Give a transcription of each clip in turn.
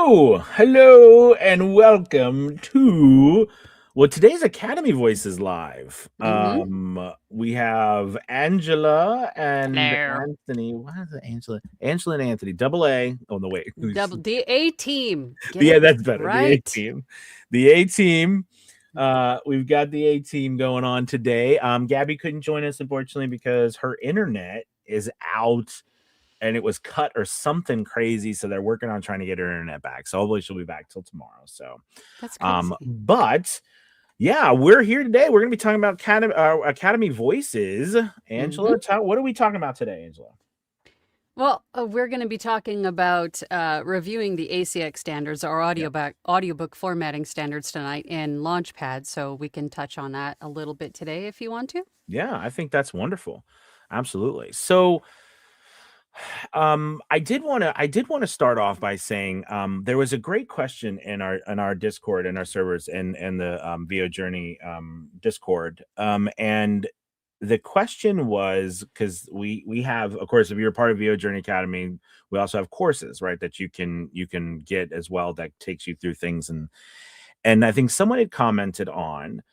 Hello, and welcome to today's Academy Voices Live. Mm-hmm. We have Angela and Hello. Anthony. What is it, Angela? Angela and Anthony. Double A. Oh no, wait. Double the A team. Get Yeah, it that's better. The A right. team. The A team. We've got the A team going on today. Gabby couldn't join us unfortunately because her internet is out and it was cut or something crazy. So they're working on trying to get her internet back. So hopefully she'll be back till tomorrow. So, That's crazy. but yeah, we're here today. We're going to be talking about Academy Voices. Mm-hmm. Angela, what are we talking about today, Angela? Well, we're going to be talking about reviewing the ACX standards or Yeah. audiobook formatting standards tonight in Launchpad, so we can touch on that a little bit today if you want to. Yeah, I think that's wonderful. Absolutely. So, I did want to start off by saying there was a great question in our Discord and our servers and the VO Journey Discord, and the question was because we have, of course, if you're part of VO Journey Academy, we also have courses, right, that you can get as well that takes you through things, and I think someone had commented on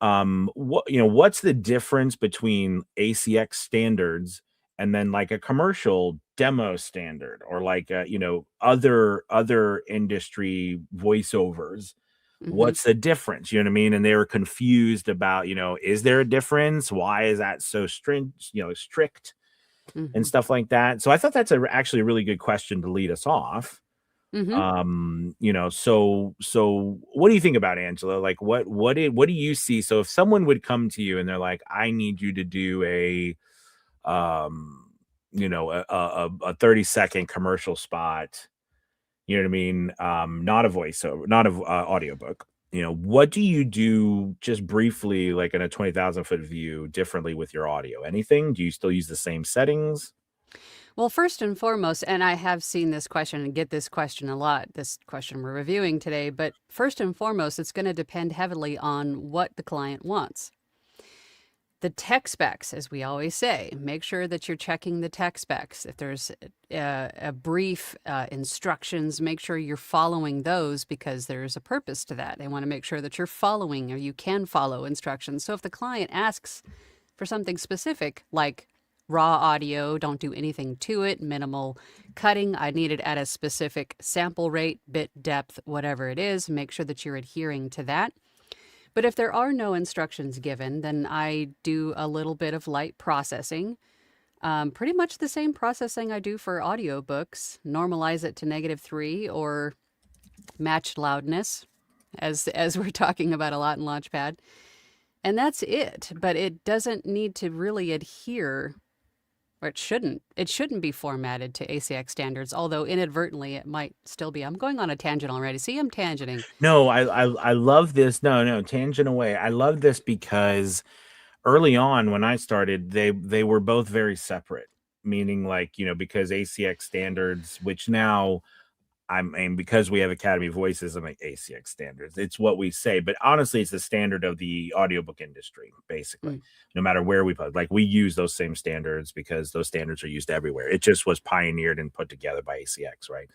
what's the difference between ACX standards and then like a commercial demo standard or like other industry voiceovers. Mm-hmm. What's the difference? You know what I mean? And they were confused about, is there a difference? Why is that so strict and Mm-hmm. stuff like that? So I thought that's actually a really good question to lead us off. Mm-hmm. So what do you think about Angela? Like what do you see? So if someone would come to you and they're like, I need you to do um a 30-second commercial spot, you know what I mean? Not a voiceover, not a audiobook. What do you do just briefly, like in a 20,000-foot view, differently with your audio? Anything? Do you still use the same settings? Well, first and foremost, and I have seen this question and get this question a lot, this question we're reviewing today, but first and foremost, it's going to depend heavily on what the client wants. The tech specs, as we always say, make sure that you're checking the tech specs. If there's a brief instructions, make sure you're following those because there's a purpose to that. They want to make sure that you're following or you can follow instructions. So if the client asks for something specific, like raw audio, don't do anything to it, minimal cutting, I need it at a specific sample rate, bit depth, whatever it is, make sure that you're adhering to that. But if there are no instructions given, then I do a little bit of light processing. Pretty much the same processing I do for audiobooks. Normalize it to -3 or matched loudness, as we're talking about a lot in Launchpad. And that's it. But it doesn't need to really adhere, or it shouldn't. It shouldn't be formatted to ACX standards, although inadvertently it might still be. I'm going on a tangent already. See, I'm tangenting. No, I love this. No, tangent away. I love this because early on when I started, they were both very separate, meaning like, because ACX standards, which now I mean, because we have Academy Voices, I'm like ACX standards. It's what we say, but honestly, it's the standard of the audiobook industry, basically. Mm. No matter where we put, like we use those same standards because those standards are used everywhere. It just was pioneered and put together by ACX, right?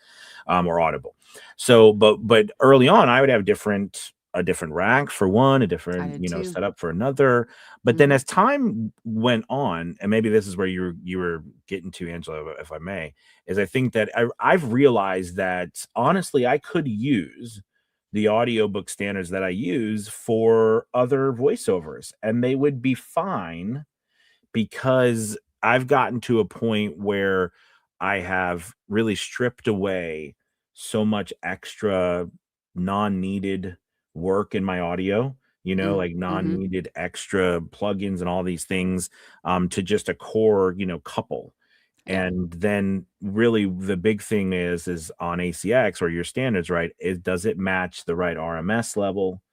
Or Audible. So, but early on, I would have a different rack for one, a I different did too. setup for another. But then Hmm. as time went on, and maybe this is where you were getting to, Angela, if I may, is I think that I've realized that honestly, I could use the audiobook standards that I use for other voiceovers and they would be fine because I've gotten to a point where I have really stripped away so much extra non-needed work in my audio, like Mm-hmm. non-needed extra plugins and all these things to just a core, couple. Yeah. And then really the big thing is on ACX or your standards, right? Does it match the right RMS level?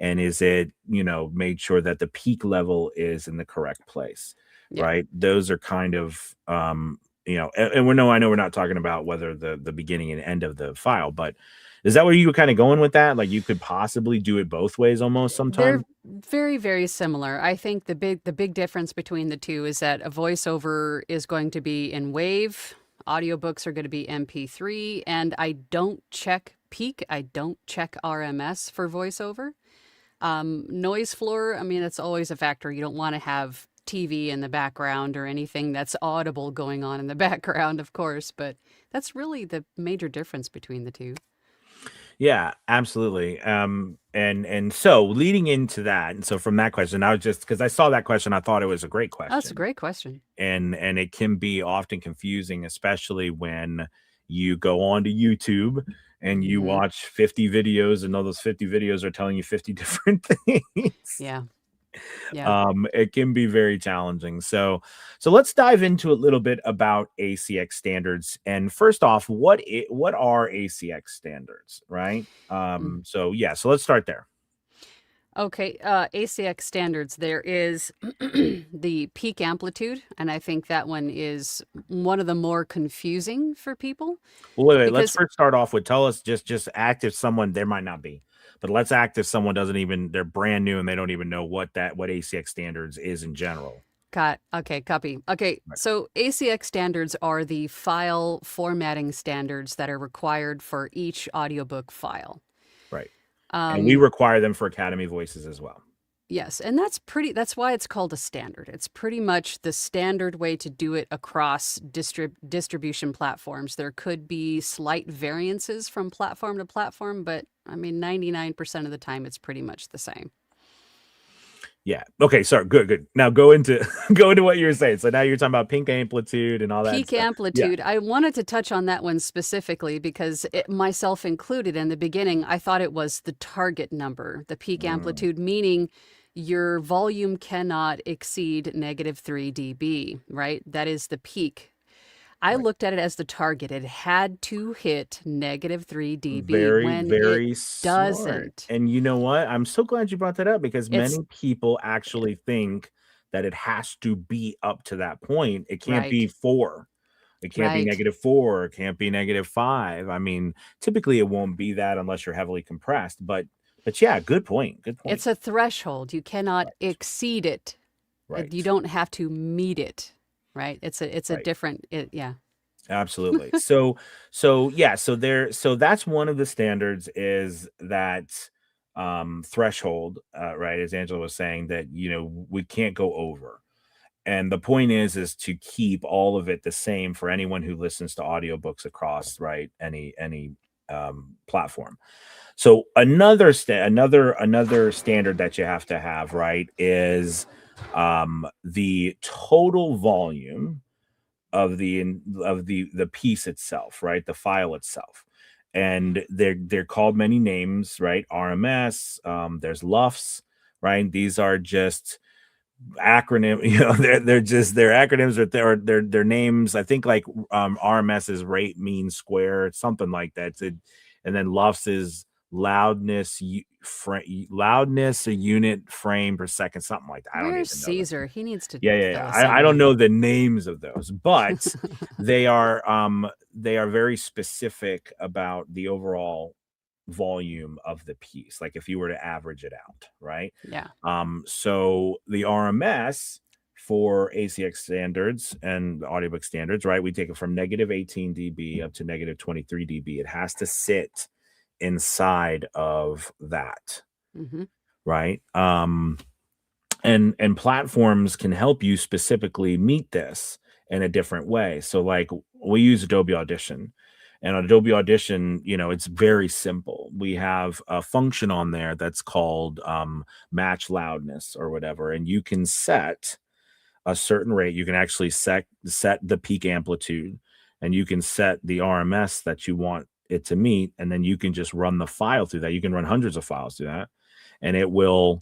And is it, made sure that the peak level is in the correct place, Yeah. right? Those are kind of, and I know we're not talking about whether the beginning and end of the file, but is that where you were kind of going with that? Like you could possibly do it both ways almost sometimes? They're very, very similar. I think the big difference between the two is that a voiceover is going to be in wave, Audiobooks are going to be MP3, and I don't check peak. I don't check RMS for voiceover. Noise floor, I mean, it's always a factor. You don't want to have TV in the background or anything that's audible going on in the background, of course, but that's really the major difference between the two. Yeah, absolutely. And so leading into that, and so from that question, I was just because I saw that question, I thought it was a great Oh, that's a question. great question. And it can be often confusing, especially when you go onto YouTube and you Hmm. watch 50 videos, and all those 50 videos are telling you 50 different things. Yeah. Yeah. It can be very challenging. So let's dive into a little bit about ACX standards. And first off, what are ACX standards, right? Mm. So yeah, so let's start there. Okay, ACX standards. There is the peak amplitude, and I think that one is one of the more confusing for people Well, wait, let's because, first start off with tell us just act if someone there might not be, but let's act if someone doesn't even they're brand new and they don't even know what ACX standards is in general. okay, copy. Okay, Right. so ACX standards are the file formatting standards that are required for each audiobook file. Right. And we Um, require them for Academy Voices as well. Yes, and that's why it's called a standard. It's pretty much the standard way to do it across distribution platforms. There could be slight variances from platform to platform, but I mean 99% of the time it's pretty much the same. Yeah. Okay. Sorry. Good. Good. Now go into go into what you were saying. So now you're talking about pink amplitude and all that Peak stuff. Yeah. amplitude, I wanted to touch on that one specifically because myself included in the beginning, I thought it was the target number, the peak Mm, amplitude, meaning your volume cannot exceed -3 dB, right? That is the peak. I right. looked at it as the target. It had to hit -3 dB. Very, When it very smart. doesn't, And you know what? I'm so glad you brought that up because it's many people actually think that it has to be up to that point. It can't be right, 4. It can't be right. -4. It can't be -5. I mean, typically it won't be that unless you're heavily compressed. But yeah, good point. Good point. It's a threshold. You cannot Right. exceed it. You Right. don't have to meet it, right? It's a Right. different yeah. Absolutely. So yeah, so that's one of the standards is that threshold, right? As Angela was saying, that we can't go over. And the point is to keep all of it the same for anyone who listens to audiobooks across, right, any platform. So another standard that you have to have, right, is the total volume of the piece itself, right? The file itself. And they're called many names, right? RMS, there's LUFS, right? These are just acronym, they're acronyms or their names. I think like RMS is rate mean square, something like that. And then LUFS is loudness a unit frame per second, something like that. I don't Where's even know this. Caesar? He needs to Yeah. fill us I in don't here. know the names of those, but they are very specific about the overall volume of the piece. Like if you were to average it out, right? Yeah. So the RMS for ACX standards and audiobook standards, right? We take it from -18 dB up to -23 dB. It has to sit inside of that, Hmm. right? And platforms can help you specifically meet this in a different way. So like we use Adobe Audition, and on Adobe Audition, it's very simple. We have a function on there that's called match loudness or whatever, and you can set a certain rate. You can actually set the peak amplitude, and you can set the RMS that you want it to meet, and then you can just run the file through that. You can run hundreds of files through that, and it will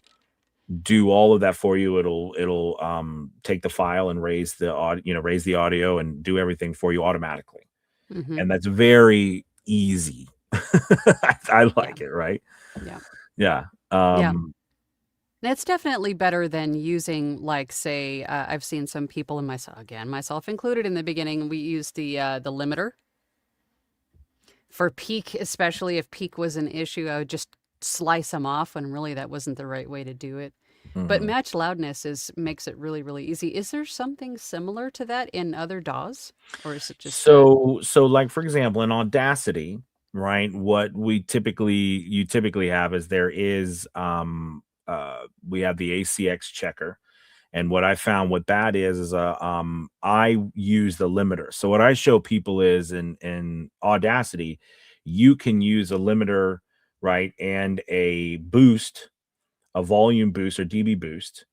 do all of that for you. It'll take the file and raise the audio and do everything for you automatically. Hmm. And that's very easy. I Yeah. like it, right? Yeah. Yeah. Yeah. It's definitely better than using, like, say, I've seen some people, and myself included in the beginning, we used the limiter for peak, especially if peak was an issue. I would just slice them off when really that wasn't the right way to do it. But Mhm. match loudness makes it really, really easy. Is there something similar to that in other DAWs, or is it just a So like for example, in Audacity, right? What you typically have is we have the ACX checker. And what I found what that is I use the limiter. So what I show people is in Audacity, you can use a limiter, right? And a boost, a volume boost or dB boost,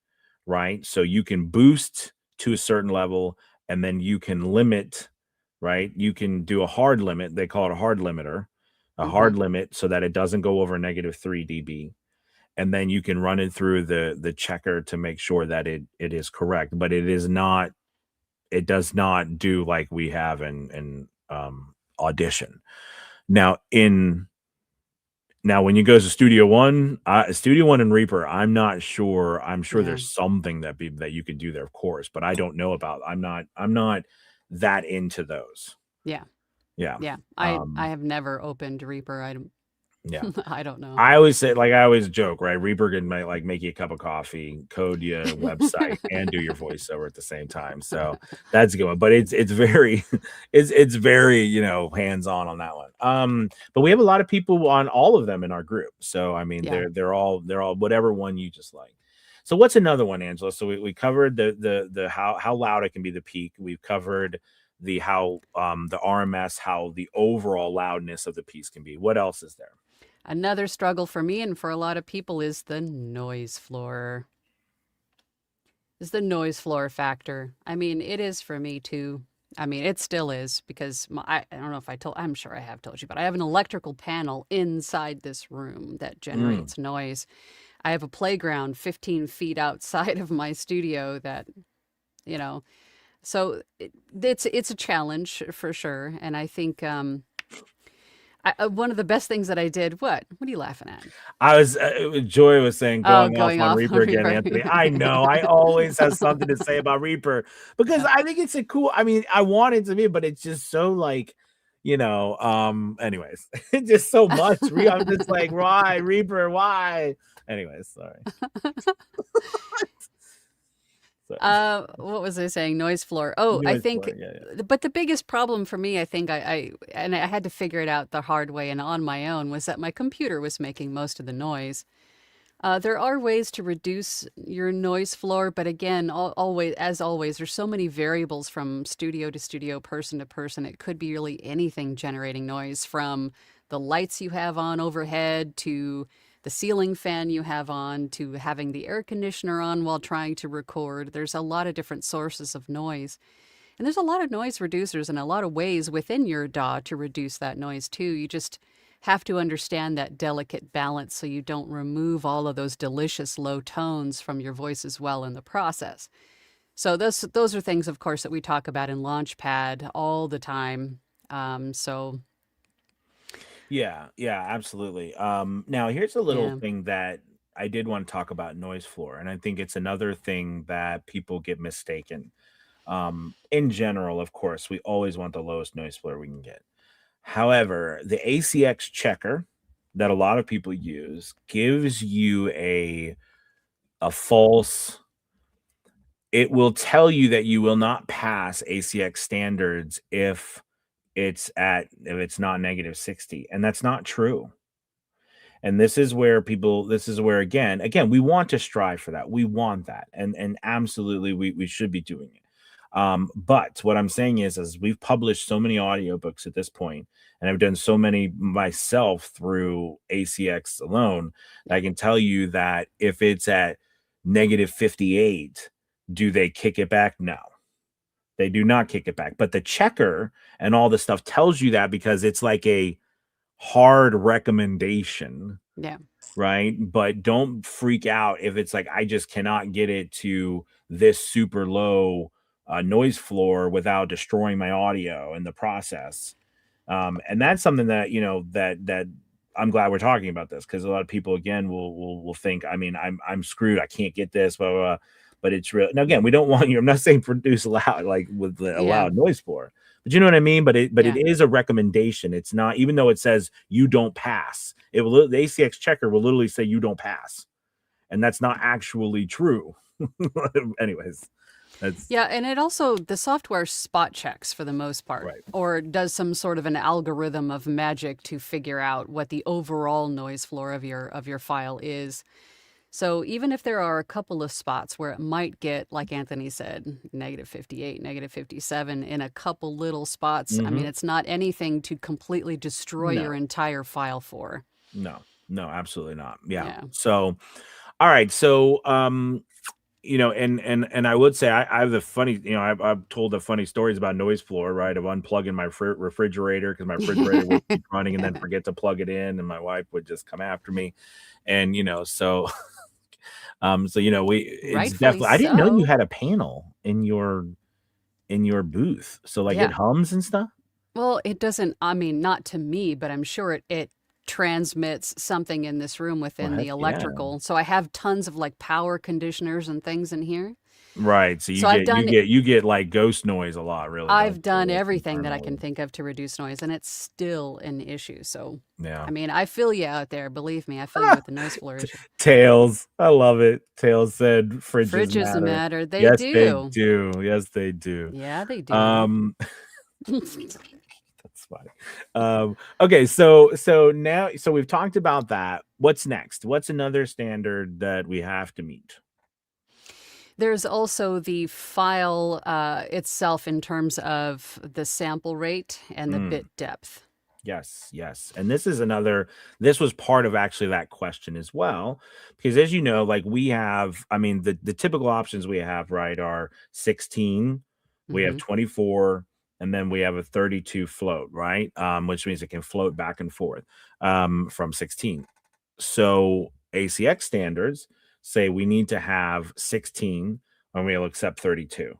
right? So you can boost to a certain level and then you can limit, right? You can do a hard limit. They call it a hard limiter, a Mhm. hard limit so that it doesn't go over -3 dB. And then you can run it through the checker to make sure that it is correct, but it does not do like we have in Audition. Now in Now, when you go to Studio One and Reaper, I'm not sure. I'm sure Yeah. there's something that you could do there, of course, but I don't know about. I'm not that into those. Yeah. Yeah. Yeah. I Um, have never opened Reaper. I don't yeah. I don't know. I always say, like I always joke, right? Reaper can make you a cup of coffee, code you a website, and do your voiceover at the same time. So that's a good one. But it's very it's very, hands-on on that one. But we have a lot of people on all of them in our group. So I mean Yeah. they're all whatever one you just like. So what's another one, Angela? So we covered the how loud it can be, the peak. We've covered the RMS, how the overall loudness of the piece can be. What else is there? Another struggle for me and for a lot of people is the noise floor. Is the noise floor factor. I mean, it is for me too. I mean, it still is because I don't know if I'm sure I have told you, but I have an electrical panel inside this room that Mm. generates noise. I have a playground 15 feet outside of my studio that, you know, so it's a challenge for sure. And I think one of the best things that I did, what are you laughing at? Joy was saying Oh, going off going on off on Reaper again, Reaper. Anthony. I know. I always have something to say about Reaper because I think it's a cool. I mean, I want it to be, but it's just so like, anyways, it's just so much. I'm just like, why Reaper? Why? Anyways, sorry. So, What was I saying? Noise floor. Oh, I noise think, floor. Yeah, yeah. but the biggest problem for me, I think and I had to figure it out the hard way and on my own, was that my computer was making most of the noise. There are ways to reduce your noise floor, but again, as always, there's so many variables from studio to studio, person to person. It could be really anything generating noise, from the lights you have on overhead to the ceiling fan you have on to having the air conditioner on while trying to record. There's a lot of different sources of noise. And there's a lot of noise reducers and a lot of ways within your DAW to reduce that noise too. You just have to understand that delicate balance so you don't remove all of those delicious low tones from your voice as well in the process. So those are things, of course, that we talk about in Launchpad all the time. So Yeah, yeah, absolutely. Now here's a little yeah, thing that I did want to talk about noise floor, and I think it's another thing that people get mistaken. In general, of course, we always want the lowest noise floor we can get. However, the ACX checker that a lot of people use gives you a false. It will tell you that you will not pass ACX standards if it's not -60, and that's not true. And this is where again we want to strive for that, we want that, and absolutely we should be doing it. But what I'm saying is we've published so many audiobooks at this point, and I've done so many myself through ACX alone, that I can tell you that if it's at -58, do they kick it back? No, they do not kick it back. But the checker and all the stuff tells you that because it's like a hard recommendation, yeah, right? But don't freak out if it's like, I just cannot get it to this super low noise floor without destroying my audio in the process. And that's something that, that I'm glad we're talking about this, because a lot of people again will think, I mean, I'm screwed. I can't get this, blah, blah, blah. But it's real. Now, again, we don't want you. I'm not saying produce loud, like with a yeah, loud noise floor, but you know what I mean? But it yeah, is a recommendation. It's not, even though it says you don't pass, the ACX checker will literally say you don't pass. and that's not actually true. Anyways, that's Yeah, and it also, the software spot checks for the most part, right. or does some sort of an algorithm of magic to figure out what the overall noise floor of your file is. So even if there are a couple of spots where it might get, like Anthony said, -58, -57 in a couple little spots, I mean, Hmm. it's not anything to completely destroy No, your entire file for. no, no, absolutely not. Yeah. Yeah. So, all right. So, and I would say I have the funny, I've told the funny stories about noise floor, right? Of unplugging my refrigerator because my refrigerator would keep running and then forget to plug it in, and my wife would just come after me, and so it's Rightfully definitely. I didn't know you so. had a panel in your booth, so like it Yeah. hums and stuff. Well, it doesn't, I mean, not to me, but I'm sure it transmits something in this room Well, within the heck yeah. electrical. So I have tons of like power conditioners and things in here. Right. So So I've done you get like ghost noise a lot, really, don't I've done you? Like everything that I can internally. think of to reduce noise, and it's still an issue. So, Yeah. I mean, I feel you out there. Believe me, I feel you with the noise floor issue. Tails. I love it. Tails said fridges Fridges matter. matter. They Yes, they do. do. Yes, they do. Yeah, they do. Um, that's funny. Okay, so now we've talked about that. What's next? What's another standard that we have to meet? There's also the file itself in terms of the sample rate and the Mm, bit depth. yes, yes. And this was part of actually that question as well. Because as you know, like we have, I mean, the typical options we have, right, are 16, we have Hmm. 24, and then we have a 32 float, right? Which means it can float back and forth from 16. So ACX standards say we need to have 16 and we'll accept 32.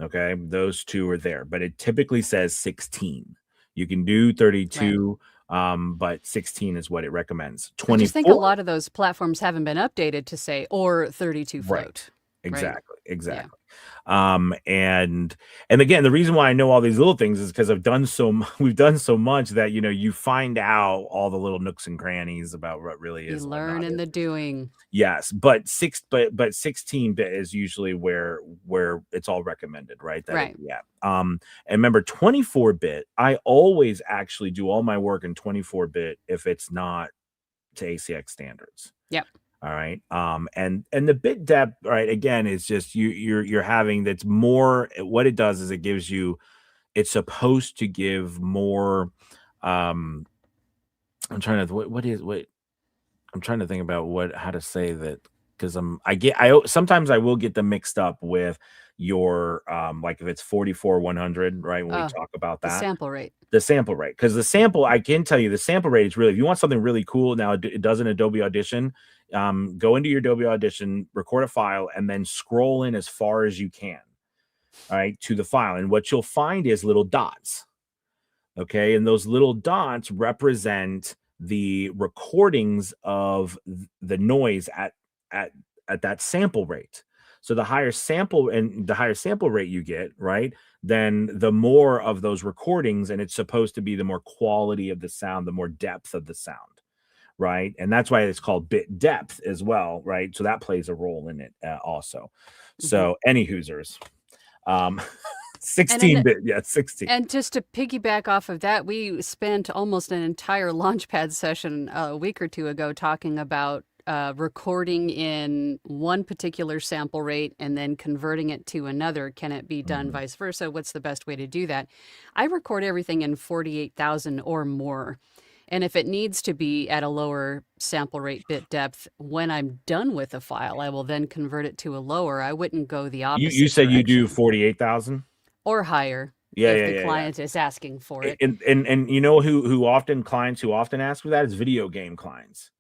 Okay. Those two are there, but it typically says 16. You can do Right. 32, but 16 is what it recommends. I just think a 24. lot of those platforms haven't been updated to say or 32 Right. float, right? Exactly. Yeah. Exactly. And again, the reason why I know all these little things is because we've done so much that you find out all the little nooks and crannies about what really You is and what learn not in is. the doing. Yes, but 16-bit is usually where it's all recommended, right? That it Right. be at. And remember 24-bit, I always actually do all my work in 24-bit if it's not to ACX standards. Yep. All right. And the bit depth, right, again, is just you're having that's more what it does is it's supposed to give more um I'm trying to what I'm trying to think about how to say that because sometimes I will get them mixed up with your like if it's 44 100, right? When we Oh, talk about the that, sample rate. the sample rate, because the sample I can tell you the sample rate is really if you want something really cool. Now it does in Adobe Audition. Go into your Adobe Audition, record a file, and then scroll in as far as you can, all right, to the file. And what you'll find is little dots. Okay. And those little dots represent the recordings of the noise at at that sample rate. So the higher sample rate you get, right, then the more of those recordings, and it's supposed to be the more quality of the sound, the more depth of the sound, right? And that's why it's called bit depth as well, right? So that plays a role in it also. Hmm. So any Hoosers, um, And then 16-bit, yeah, 16. And just to piggyback off of that, we spent almost an entire Launchpad session a week or two ago talking about recording in one particular sample rate and then converting it to another. Can it be done Mhm. vice versa? What's the best way to do that? I record everything in 48,000 or more. And if it needs to be at a lower sample rate bit depth, when I'm done with a file, I will then convert it to a lower. I wouldn't go the You opposite said you do direction 48,000? or higher Yeah, if yeah, the yeah, yeah. client is asking for it. And you know who often clients who often ask for that is video game clients.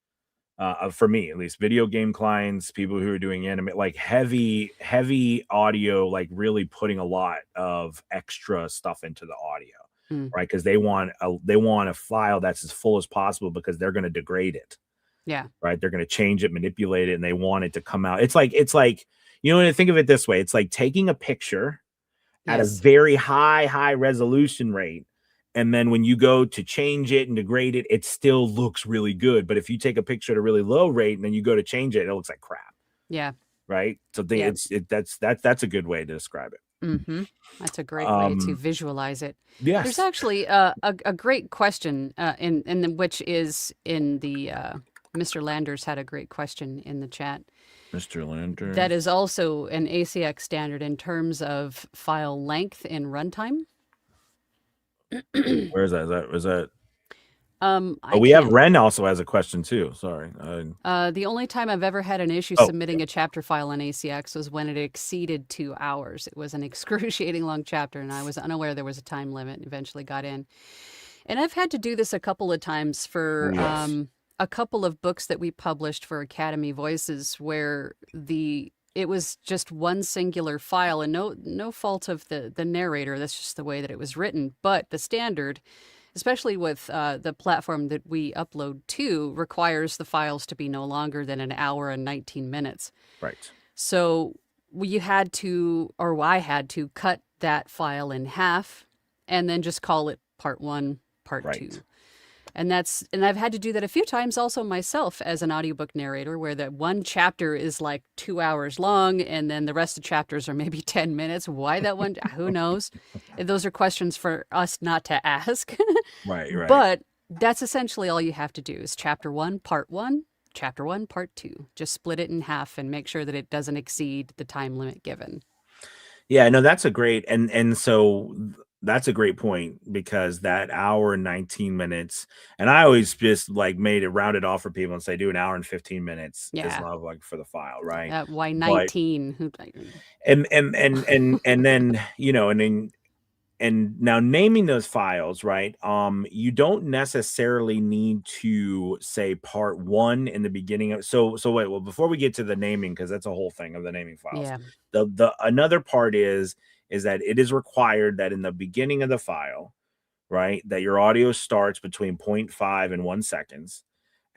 For me at least, video game clients, people who are doing anime, like heavy audio, like really putting a lot of extra stuff into the audio, Mm, right? Because they want a file that's as full as possible because they're going to degrade it, yeah. right? They're going to change it, manipulate it, and they want it to come out. It's like think of it this way: it's like taking a picture at a Yes. very high resolution rate and then when you go to change it and degrade it, it still looks really good. But if you take a picture at a really low rate and then you go to change it, it looks like crap. Yeah. Right. So Yeah. that's a good way to describe it. Mm-hmm. That's a great way to visualize it. There's Yes. actually a great question which is in the Mr. Landers had a great question in the chat. Mr. Landers. That is also an ACX standard in terms of file length in runtime. Where is that? Is that? I We have can't. Ren also has a question too. Sorry. The only time I've ever had an issue submitting a chapter file in ACX was when it exceeded 2 hours. It was an excruciating long chapter, and I was unaware there was a time limit and eventually got in. And I've had to do this a couple of times for a couple of books that we published for Academy Voices where it was just one singular file and no fault of the narrator. That's just the way that it was written. But the standard, especially with the platform that we upload to, requires the files to be no longer than an hour and 19 minutes. Right. So I had to cut that file in half and then just call it part 1, part 2. And I've had to do that a few times also myself as an audiobook narrator, where that one chapter is like 2 hours long and then the rest of chapters are maybe 10 minutes. Why that one? Who knows? Those are questions for us not to ask. Right. But that's essentially all you have to do is chapter 1, part 1, chapter 1, part 2. Just split it in half and make sure that it doesn't exceed the time limit given. Yeah, no, that's a great and so that's a great point, because that hour and 19 minutes, and I always just like made it rounded off for people and say do an hour and 15 minutes is not like for the file, right? Why 19? And then, you know, and now naming those files, right? You don't necessarily need to say part 1 in the beginning of so wait, well, before we get to the naming, because that's a whole thing of the naming files. Yeah. The another part is that it is required that in the beginning of the file, right, that your audio starts between 0.5 and 1 seconds.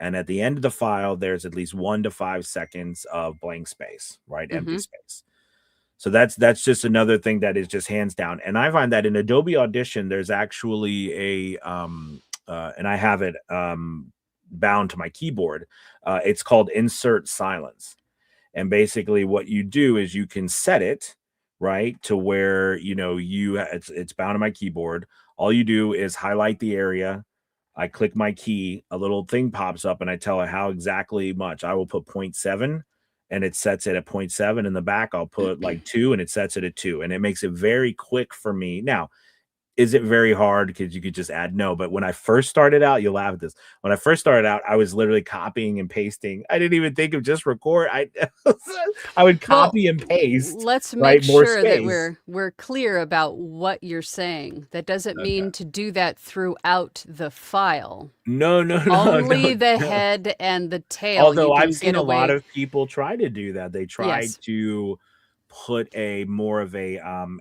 And at the end of the file, there's at least 1 to 5 seconds of blank space, right? Empty space. So that's just another thing that is just hands down. And I find that in Adobe Audition, there's actually a and I have it bound to my keyboard. It's called Insert Silence. And basically what you do is you can set it right to where, you know, it's bound to my keyboard. All you do is highlight the area. I click my key, a little thing pops up, and I tell it how exactly much. I will put 0.7 and it sets it at 0.7. In the back, I'll put like 2 and it sets it at 2. And it makes it very quick for me. Now, is it very hard because you could just add? No, but when I first started out, you'll laugh at this. When I first started out, I was literally copying and pasting. I didn't even think of just record. I would copy and paste. Let's make sure that we're clear about what you're saying. That doesn't mean to do that throughout the file. No. Only the head and the tail. Although I've seen a lot of people try to do that. They try to put a more of a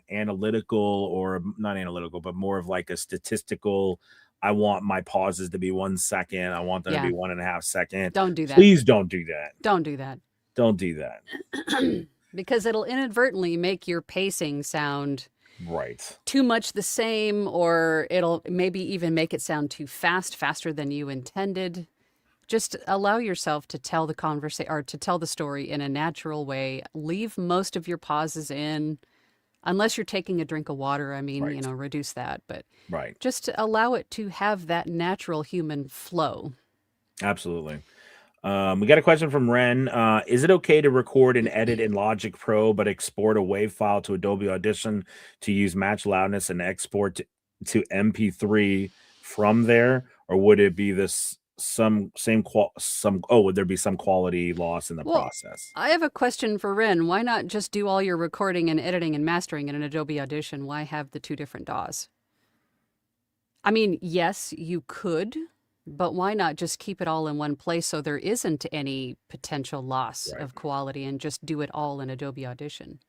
analytical, or not analytical, but more of like a statistical. I want my pauses to be 1 second. I want them to be 1.5 seconds. Don't do that. Please don't do that. Don't do that. Don't do that. Because it'll inadvertently make your pacing sound right too much the same, or it'll maybe even make it sound too faster than you intended. Just allow yourself to tell the conversation or to tell the story in a natural way. Leave most of your pauses in, unless you're taking a drink of water. I mean, you know, reduce that, but just allow it to have that natural human flow. Absolutely. We got a question from Ren. Is it okay to record and edit in Logic Pro, but export a WAV file to Adobe Audition to use match loudness and export to MP3 from there? Or would it be this would there be some quality loss in the process? I have a question for Ren. Why not just do all your recording and editing and mastering in an Adobe Audition? Why have the 2 different DAWs? I mean, yes, you could, but why not just keep it all in one place so there isn't any potential loss of quality, and just do it all in Adobe Audition?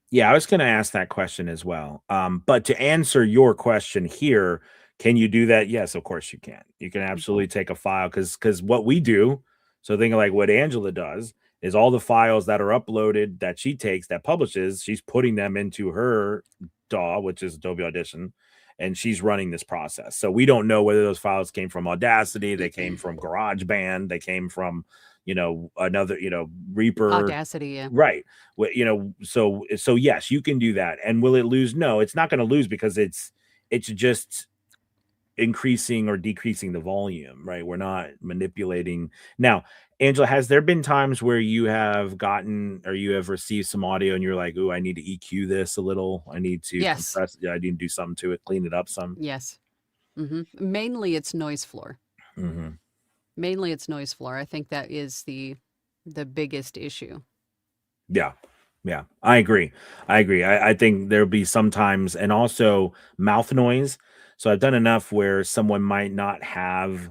Yeah, I was going to ask that question as well. But to answer your question here, can you do that? Yes, of course you can. You can absolutely take a file, because what we do, so think of like what Angela does, is all the files that are uploaded that she takes, that publishes, she's putting them into her DAW, which is Adobe Audition. and she's running this process. So we don't know whether those files came from Audacity, they came from GarageBand, they came from, another, Reaper. Audacity, yeah. Right. So yes, you can do that. And will it lose? No, it's not going to lose, because it's just increasing or decreasing the volume, right? We're not manipulating. Now, Angela, has there been times where you have gotten, or you have received some audio and you're like, "Ooh, I need to EQ this a little. I need to compress. Yeah, I need to do something to it, clean it up some." Yes. Mainly it's noise floor. Mm-hmm. Mainly it's noise floor. I think that is the biggest issue. Yeah. Yeah, I agree. I think there'll be sometimes, and also mouth noise. So I've done enough where someone might not have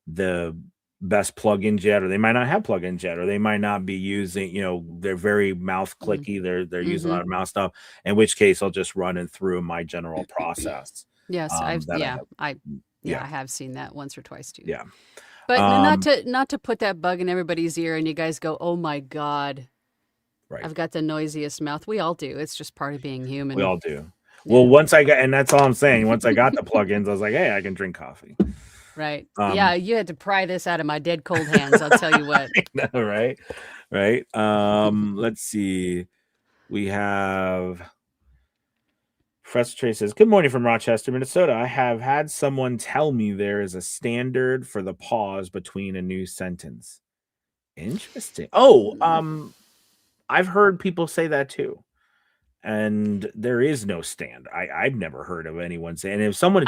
the best plugins yet, or they might not have plugins yet, or they might not be using, they're very mouth clicky. They're using a lot of mouth stuff, in which case I'll just run it through my general process. Yes, I have seen that once or twice too. Yeah. But not to put that bug in everybody's ear and you guys go, "Oh my God, right. I've got the noisiest mouth." We all do. It's just part of being human. We all do. Yeah. Well, once I got, and that's all I'm saying, once I got the plugins, I was like, "Hey, I can drink coffee." Right. Yeah, you had to pry this out of my dead cold hands, I'll tell you what. I know, right? Right. Let's see. We have Frustrate says, "Good morning from Rochester, Minnesota. I have had someone tell me there is a standard for the pause between a new sentence." Interesting. Oh, I've heard people say that too. And there is no stand. I've never heard of anyone saying. And if someone,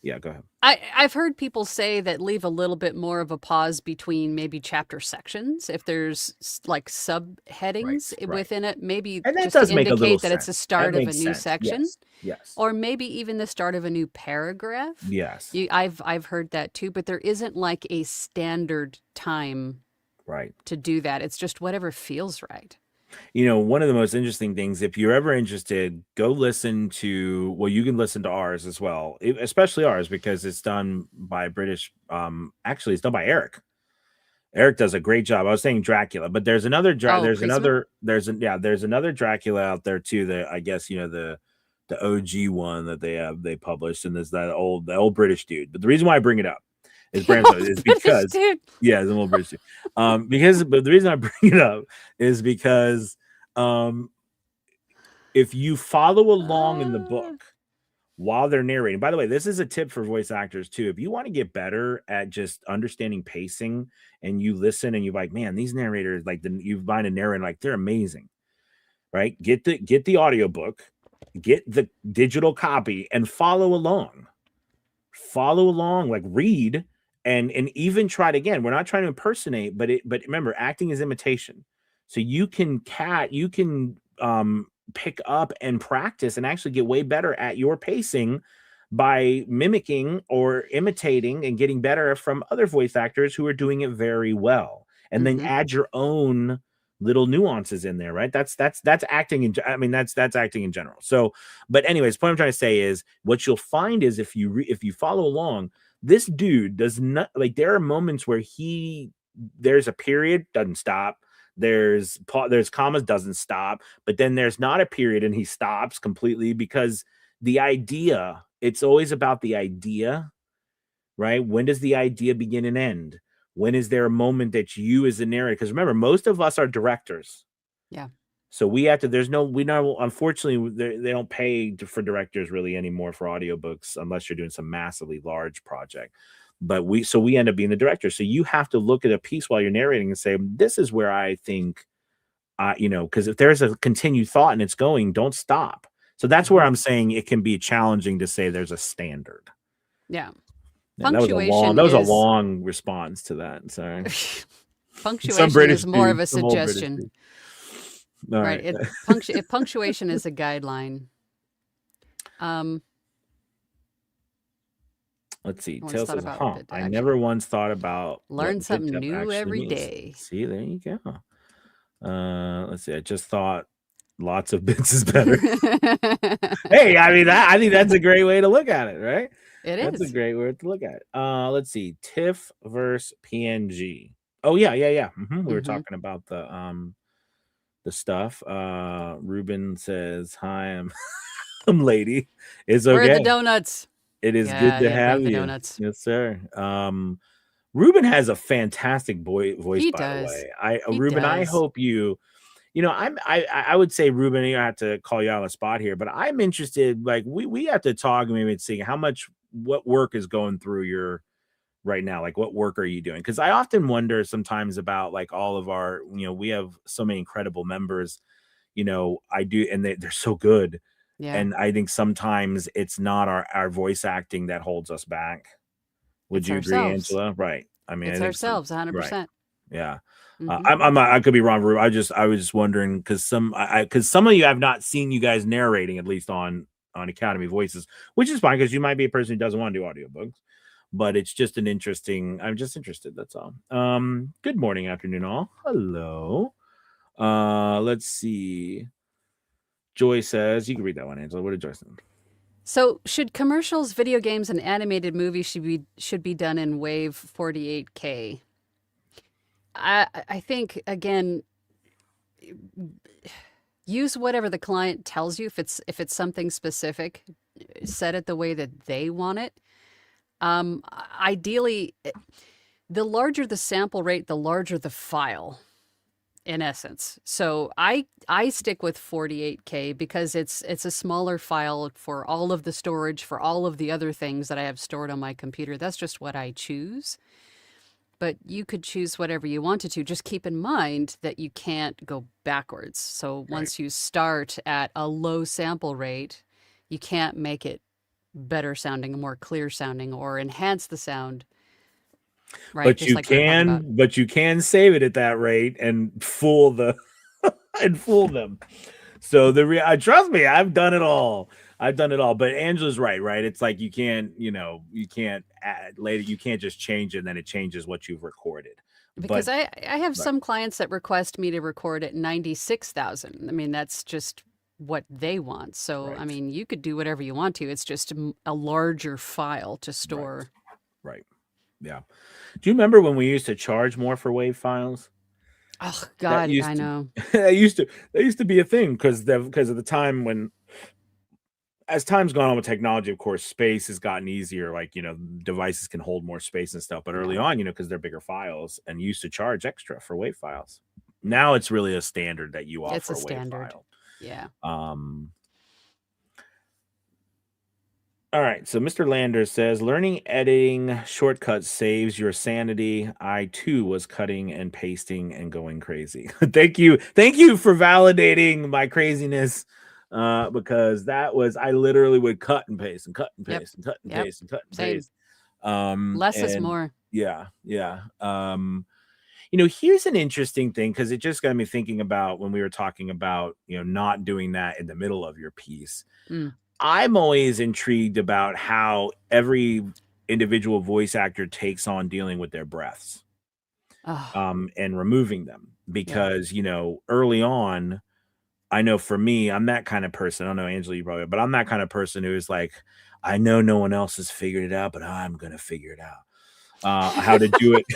yeah, go ahead. I've heard people say that leave a little bit more of a pause between maybe chapter sections if there's like subheadings within it, maybe and that just does to make indicate that sense. it's the start of a new sense. section. Yes. Or maybe even the start of a new paragraph. Yes. I've heard that too, but there isn't like a standard time to do that. It's just whatever feels right. One of the most interesting things, if you're ever interested, go listen to, well, you can listen to ours as well, especially ours, because it's done by British. Actually, it's done by Eric. Eric does a great job. I was saying Dracula, but there's another, there's another Dracula out there too. That I guess, the OG one that they published, and there's the old British dude. But the reason why I bring it up is because the old British dude. But the reason I bring it up is because if you follow along in the book while they're narrating, by the way, this is a tip for voice actors too. If you want to get better at just understanding pacing, and you listen and you're like, man, these narrators, like you find a narrator, like they're amazing, right? Get the audiobook, get the digital copy, and follow along, like read, and even try it again. We're not trying to impersonate, but remember, acting is imitation. So you can pick up and practice and actually get way better at your pacing by mimicking or imitating and getting better from other voice actors who are doing it very well, and then add your own little nuances in there, right? That's acting. That's acting in general. So, but anyways, the point I'm trying to say is, what you'll find is, if you follow along, this dude does not, like, there are moments where there's a period, doesn't stop. There's commas, doesn't stop, but then there's not a period and he stops completely, because the idea, it's always about the idea, right? When does the idea begin and end? When is there a moment that you as a narrator, because remember, most of us are directors. Yeah. So we have to, unfortunately, they don't pay for directors really anymore for audiobooks, unless you're doing some massively large project. But we end up being the director. So you have to look at a piece while you're narrating and say, this is where I think, because if there's a continued thought and it's going, don't stop. So that's where I'm saying it can be challenging to say there's a standard. Yeah. That was a long response to that. Sorry. Punctuation is more of a suggestion. Right. If punctuation is a guideline. Let's see. Tail says, I never once thought about learn something new every day. See, there you go. Let's see. I just thought lots of bits is better. Hey, I think that's a great way to look at it, right? That's a great way to look at it. Let's see. TIFF versus PNG. Oh yeah. We were talking about the stuff. Ruben says, hi, lady. It's Where are the okay. donuts? It is good Yeah, to you got to bring have the you. donuts. Yes, sir. Ruben has a fantastic voice, He by the does. way. He Ruben, I does. hope I would say, Ruben, you have to call you on the spot here, but I'm interested. Like we have to talk maybe and see what work is going through your right now. Like what work are you doing? Because I often wonder sometimes about like all of our, we have so many incredible members. I do, and they're so good. Yeah. And I think sometimes it's not our voice acting that holds us back. Would It's you agree, ourselves. Angela? Right. I mean, I It's think some ourselves right. 100%. Yeah. Mhm. I could be wrong, Rube. I was just wondering because because some of you I've not seen you guys narrating, at least on Academy Voices, which is fine because you might be a person who doesn't want to do audiobooks, but it's just I'm just interested. That's all. Good morning, afternoon, all. Hello. Let's see. Joy says you can read that one, Angela. What did Joy say? So, should commercials, video games, and animated movies should be done in Wave 48K? I think again, use whatever the client tells you. If it's something specific, set it the way that they want it. Ideally, the larger the sample rate, the larger the file. In essence, so I stick with 48K because it's a smaller file for all of the storage for all of the other things that I have stored on my computer. That's just what I choose. But you could choose whatever you wanted to. Just keep in mind that you can't go backwards. So Right. once you start at a low sample rate, you can't make it better sounding, more clear sounding, or enhance the sound, right? Just like we were talking about. But you can save it at that rate and fool the and fool them. So trust me, I've done it all. I've done it all. But Angela's right, right? It's like you can't add later. You can't just change it and then it changes what you've recorded. But Because I have right, some clients that request me to record at 96,000. I mean, that's just what they want. So, I right, mean, you could do whatever you want to. It's just a larger file to right, store. right. Yeah. Do you remember when we used to charge more for WAV files? Oh, That God, I used to know. that used to be a thing because of the time when as time's gone on with technology, of course, space has gotten easier. Like, devices can hold more space and stuff. But early Yeah, on, because they're bigger files and you used to charge extra for WAV files. Now it's really a standard that you it's offer a a WAV standard. file. Yeah. Um, all right. So Mr. Lander says learning editing shortcuts saves your sanity. I too was cutting and pasting and going crazy. Thank you. Thank you for validating my craziness. Because I literally would cut and paste and cut and Yep. paste and cut and Yep. paste and cut and Same. paste. Less is And more. yeah, yeah. Here's an interesting thing because it just got me thinking about when we were talking about, not doing that in the middle of your piece. Mm. I'm always intrigued about how every individual voice actor takes on dealing with their breaths, Oh, and removing them yeah. because, early on, I know for me, I'm that kind of person. I don't know, Angela, you probably, but I'm that kind of person who is like, I know no one else has figured it out, but I'm gonna figure it out. How to do it,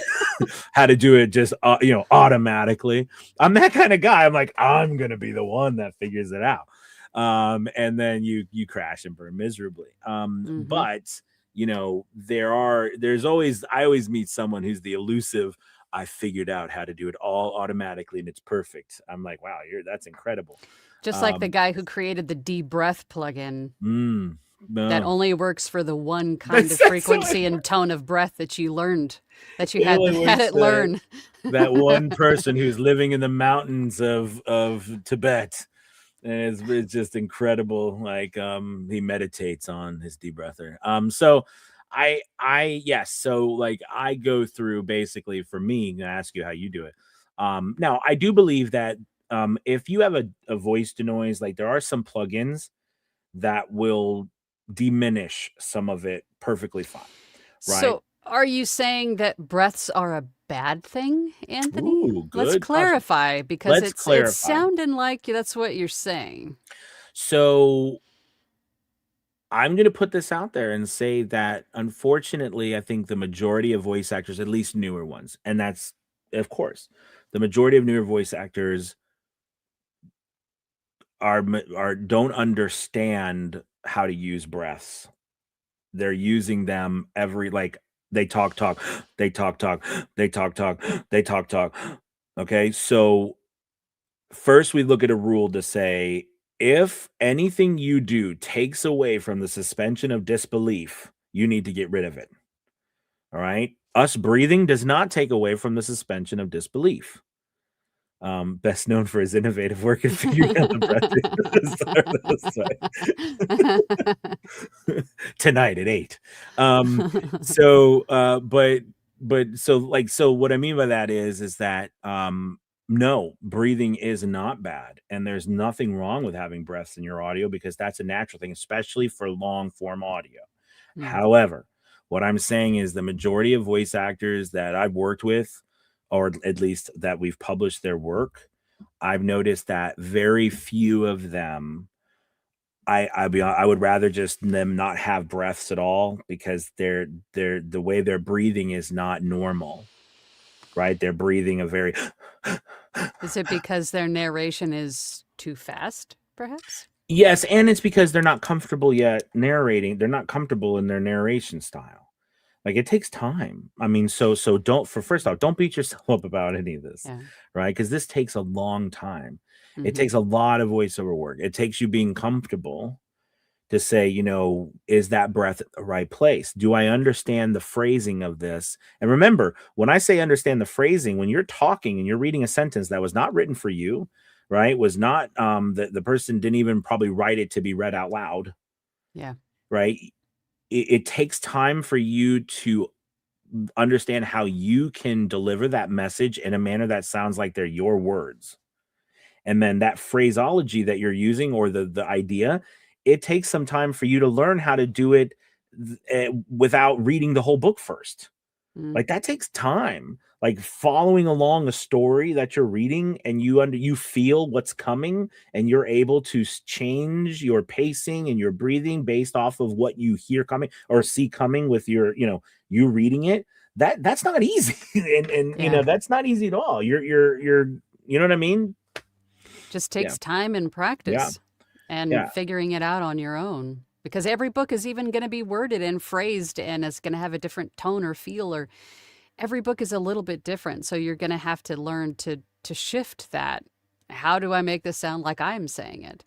how to do it just automatically. I'm that kind of guy. I'm like, I'm gonna be the one that figures it out. And then you crash and burn miserably. Mm-hmm. But there's always I always meet someone who's the elusive. I figured out how to do it all automatically and it's perfect. I'm like, wow, that's incredible. Just like the Um, guy who created the deep breath plugin that no, only works for the one kind of that's so frequency and tone of breath that you learned, that you it had only had works it learn. that one person who's living in the mountains of Tibet. And it's just incredible. Like he meditates on his deep breather. So I yes, so like I go through basically for me, I'm gonna ask you how you do it. Now I do believe that if you have a voice to noise, like there are some plugins that will diminish some of it perfectly fine, right? So, are you saying that breaths are a bad thing, Anthony? Ooh, Let's good question. clarify because Let's it's clarify. sounding like that's what you're saying. So I'm going to put this out there and say that unfortunately, I think the majority of voice actors, at least newer ones, and that's of course the majority of newer voice actors are don't understand how to use breaths. They're using them every like they talk, they talk, they talk, they talk. Okay, so first we look at a rule to say if anything you do takes away from the suspension of disbelief, you need to get rid of it. All right. Us breathing does not take away from the suspension of disbelief. Best known for his innovative work in figuring out the breath tonight at 8. So, so what I mean by that is that no, breathing is not bad, and there's nothing wrong with having breaths in your audio because that's a natural thing, especially for long form audio. Mm, However, what I'm saying is the majority of voice actors that I've worked with, or at least that we've published their work, I've noticed that very few of them I would rather just them not have breaths at all because they're the way they're breathing is not normal, right? They're breathing a very Is it because their narration is too fast, perhaps? yes, and it's because they're not comfortable yet narrating. They're not comfortable in their narration style. Like it takes time. I mean, so don't for first off, don't beat yourself up about any of this, Yeah. right? Because this takes a long time. It Hmm. takes a lot of voiceover work. It takes you being comfortable to say, is that breath at the right place? Do I understand the phrasing of this? And remember, when I say understand the phrasing, when you're talking and you're reading a sentence that was not written for you, right? Was not the person didn't even probably write it to be read out loud, Yeah. right? It takes time for you to understand how you can deliver that message in a manner that sounds like they're your words. And then that phraseology that you're using or the idea, it takes some time for you to learn how to do it without reading the whole book first. Mm, Like that takes time. Like following along a story that you're reading and you feel what's coming and you're able to change your pacing and your breathing based off of what you hear coming or see coming with your, you reading it. That's not easy. and yeah. that's not easy at all. You're you know what I mean? Just Yeah. takes time and Yeah. practice and Yeah. figuring it out on your own. Because every book is even going to be worded and phrased and it's going to have a different tone or feel, or every book is a little bit different. So you're going to have to learn to shift that. How do I make this sound like I'm saying it?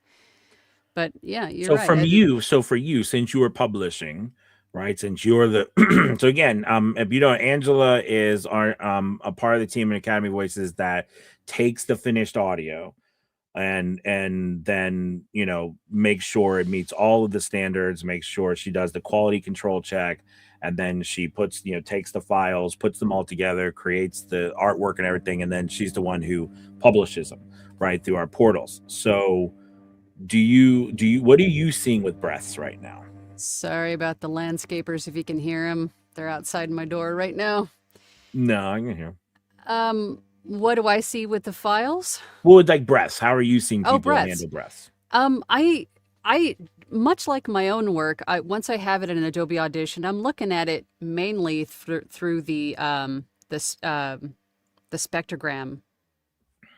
But yeah, you're So right. so for you, since you were publishing, right? Since you're the so again, if you know, Angela is our a part of the team in Academy Voices that takes the finished audio and then make sure it meets all of the standards, make sure she does the quality control check, and then she puts takes the files, puts them all together, creates the artwork and everything, and then she's the one who publishes them right through our portals. So do you what are you seeing with breaths right now? Sorry about the landscapers if you can hear them. They're outside my door right now. No, I can hear. What do I see with the files? Well, like breaths, how are you seeing Oh, people breaths. handle breaths? I much like my own work. Once I have it in Adobe Audition, I'm looking at it mainly through the spectrogram.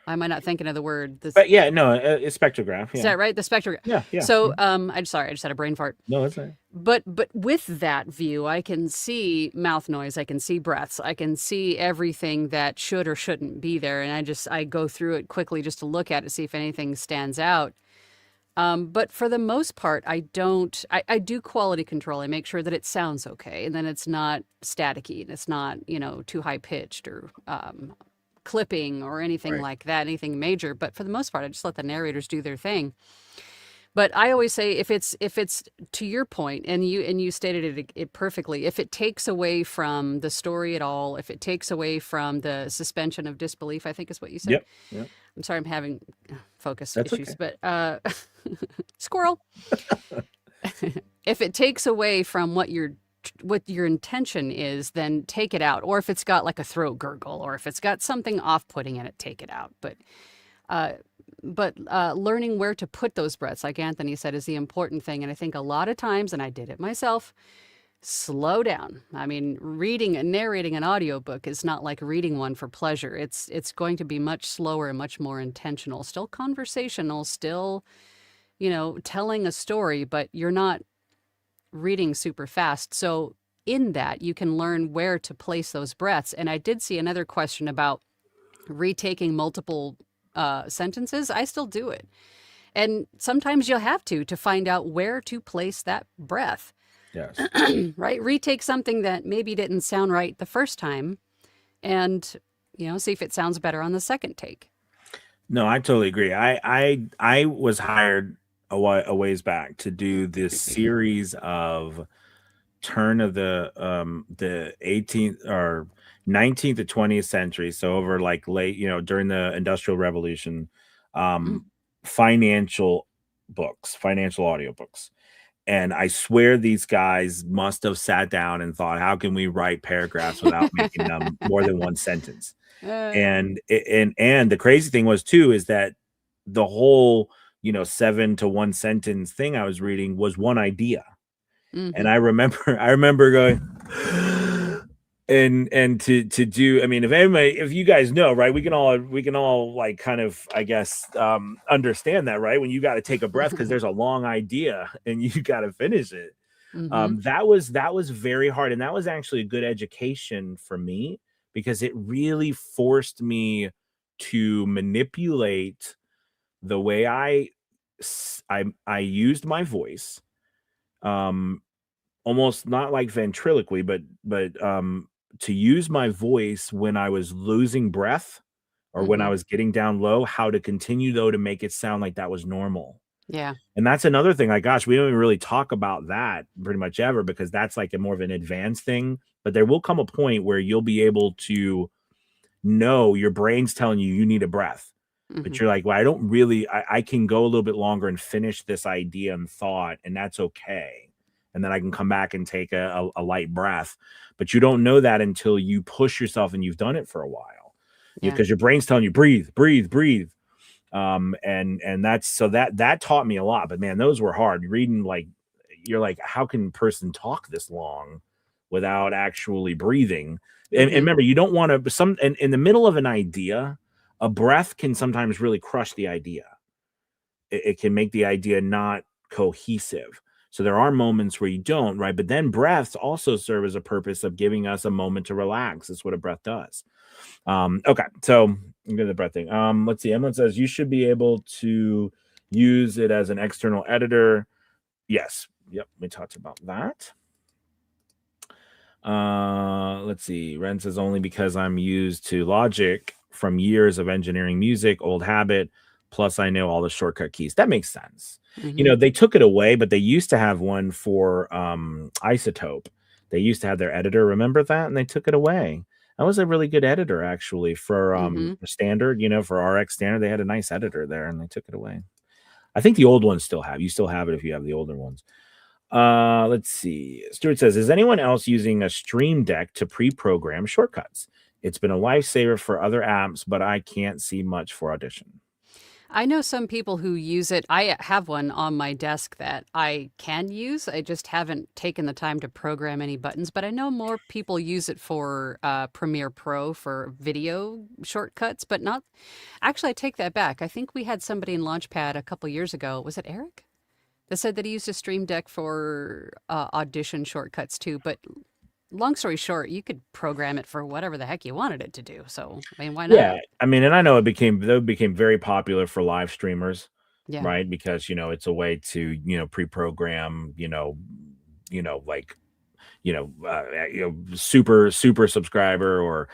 Am I not thinking of the word? But yeah, no, it's spectrograph. Is Yeah, that right? The spectrogram. yeah, yeah. So I'm sorry, I just had a brain fart. No, that's right. But with that view, I can see mouth noise, I can see breaths, I can see everything that should or shouldn't be there, and I go through it quickly just to look at it, see if anything stands out. But for the most part, I don't. I do quality control. I make sure that it sounds okay, and then it's not staticky, and it's not too high pitched or clipping or anything Right. like that, anything major. But for the most part, I just let the narrators do their thing. But I always say if it's to your point, and you stated it perfectly, if it takes away from the story at all, if it takes away from the suspension of disbelief, I think is what you said. Yep. Yep. I'm sorry, I'm having focus That's issues, okay. but squirrel. If it takes away from what your intention is, then take it out. Or if it's got like a throat gurgle, or if it's got something off-putting in it, take it out. Uh, but learning where to put those breaths, like Anthony said, is the important thing. And I think a lot of times, and I did it myself, slow down. I mean, reading and narrating an audiobook is not like reading one for pleasure. It's going to be much slower and much more intentional. Still conversational, still, telling a story, but you're not reading super fast. So in that, you can learn where to place those breaths. And I did see another question about retaking multiple sentences. I still do it. And sometimes you'll have to find out where to place that breath. Yes. Right? Retake something that maybe didn't sound right the first time and, see if it sounds better on the second take. No, I totally agree. I was hired a ways back to do this series of turn of the 18th or 19th to 20th century, so over like late, during the Industrial Revolution, Mm. um financial books, financial audiobooks. And I swear these guys must have sat down and thought, how can we write paragraphs without making them more than one sentence? Uh, And the crazy thing was too is that the whole 7 to 1 sentence thing I was reading was one idea. And mm-hmm. I remember going and to do, I mean, if you guys know, right, we can all like kind of, I guess, understand that, right, when you got to take a breath because there's a long idea and you got to finish it. Mm-hmm. That was very hard, and that was actually a good education for me because it really forced me to manipulate the way I used my voice, um almost not like ventriloquy, but to use my voice when I was losing breath or when I Mm-hmm. was getting down low, how to continue though to make it sound like that was normal. Yeah. And that's another thing. Like, gosh, we don't even really talk about that pretty much ever because that's like a more of an advanced thing. But there will come a point where you'll be able to know your brain's telling you you need a breath. Mm-hmm. But you're like, well, I don't really, I can go a little bit longer and finish this idea and thought, and that's okay. And then I can come back and take a light breath. But you don't know that until you push yourself and you've done it for a while. Yeah. Because your brain's telling you, breathe, breathe, breathe. And that's so that taught me a lot. But man, those were hard. Reading, like, you're like, how can a person talk this long without actually breathing? And Mm-hmm. remember, you don't want to in the middle of an idea, a breath can sometimes really crush the idea. It can make the idea not cohesive. So there are moments where you don't, right? But then breaths also serve as a purpose of giving us a moment to relax. That's what a breath does. Okay, so I'm good at the breath thing. Let's see. Emma says you should be able to use it as an external editor. Yes. Yep. We talked about that. Let's see. Ren says only because I'm used to Logic from years of engineering music, old habit. Plus, I know all the shortcut keys. That makes sense. Mm-hmm. They took it away, but they used to have one for Isotope. They used to have their editor. Remember that? And they took it away. That was a really good editor, actually, Mm-hmm. for standard. For RX standard, they had a nice editor there, and they took it away. I think the old ones still have. You still have it if you have the older ones. Let's see. Stuart says, is anyone else using a Stream Deck to pre-program shortcuts? It's been a lifesaver for other apps, but I can't see much for Audition. I know some people who use it. I have one on my desk that I can use. I just haven't taken the time to program any buttons, but I know more people use it for Premiere Pro for video shortcuts, but not. Actually, I take that back. I think we had somebody in Launchpad a couple years ago. Was it Eric? That said that he used a Stream Deck for Audition shortcuts too. But long story short, you could program it for whatever the heck you wanted it to do. So, I mean, why not? Yeah, I mean, and I know that became very popular for live streamers, Yeah. right? Because it's a way to pre-program, like super super subscriber, or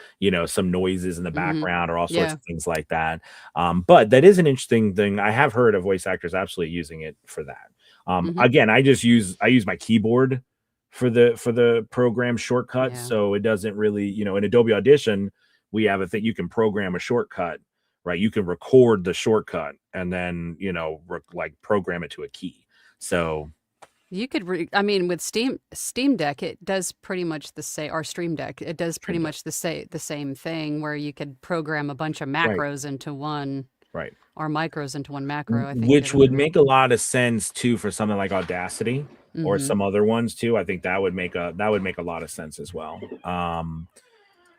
some noises in the Mm-hmm. background, or all sorts Yeah. of things like that. But that is an interesting thing. I have heard of voice actors absolutely using it for that. Mm-hmm. Again, I use my keyboard for the program shortcuts, Yeah. so it doesn't really, in Adobe Audition we have a thing you can program a shortcut, right? You can record the shortcut and then like program it to a key. So You could I mean with Steam Deck it does pretty much the same, or Stream Deck, it does pretty Stream Deck, much the same thing where you could program a bunch of right, macros into one, right. or micros into one macro, I think the Which other way would around. make a lot of sense too for something like Audacity, or Mm-hmm. some other ones too. I think that would make a lot of sense as well. All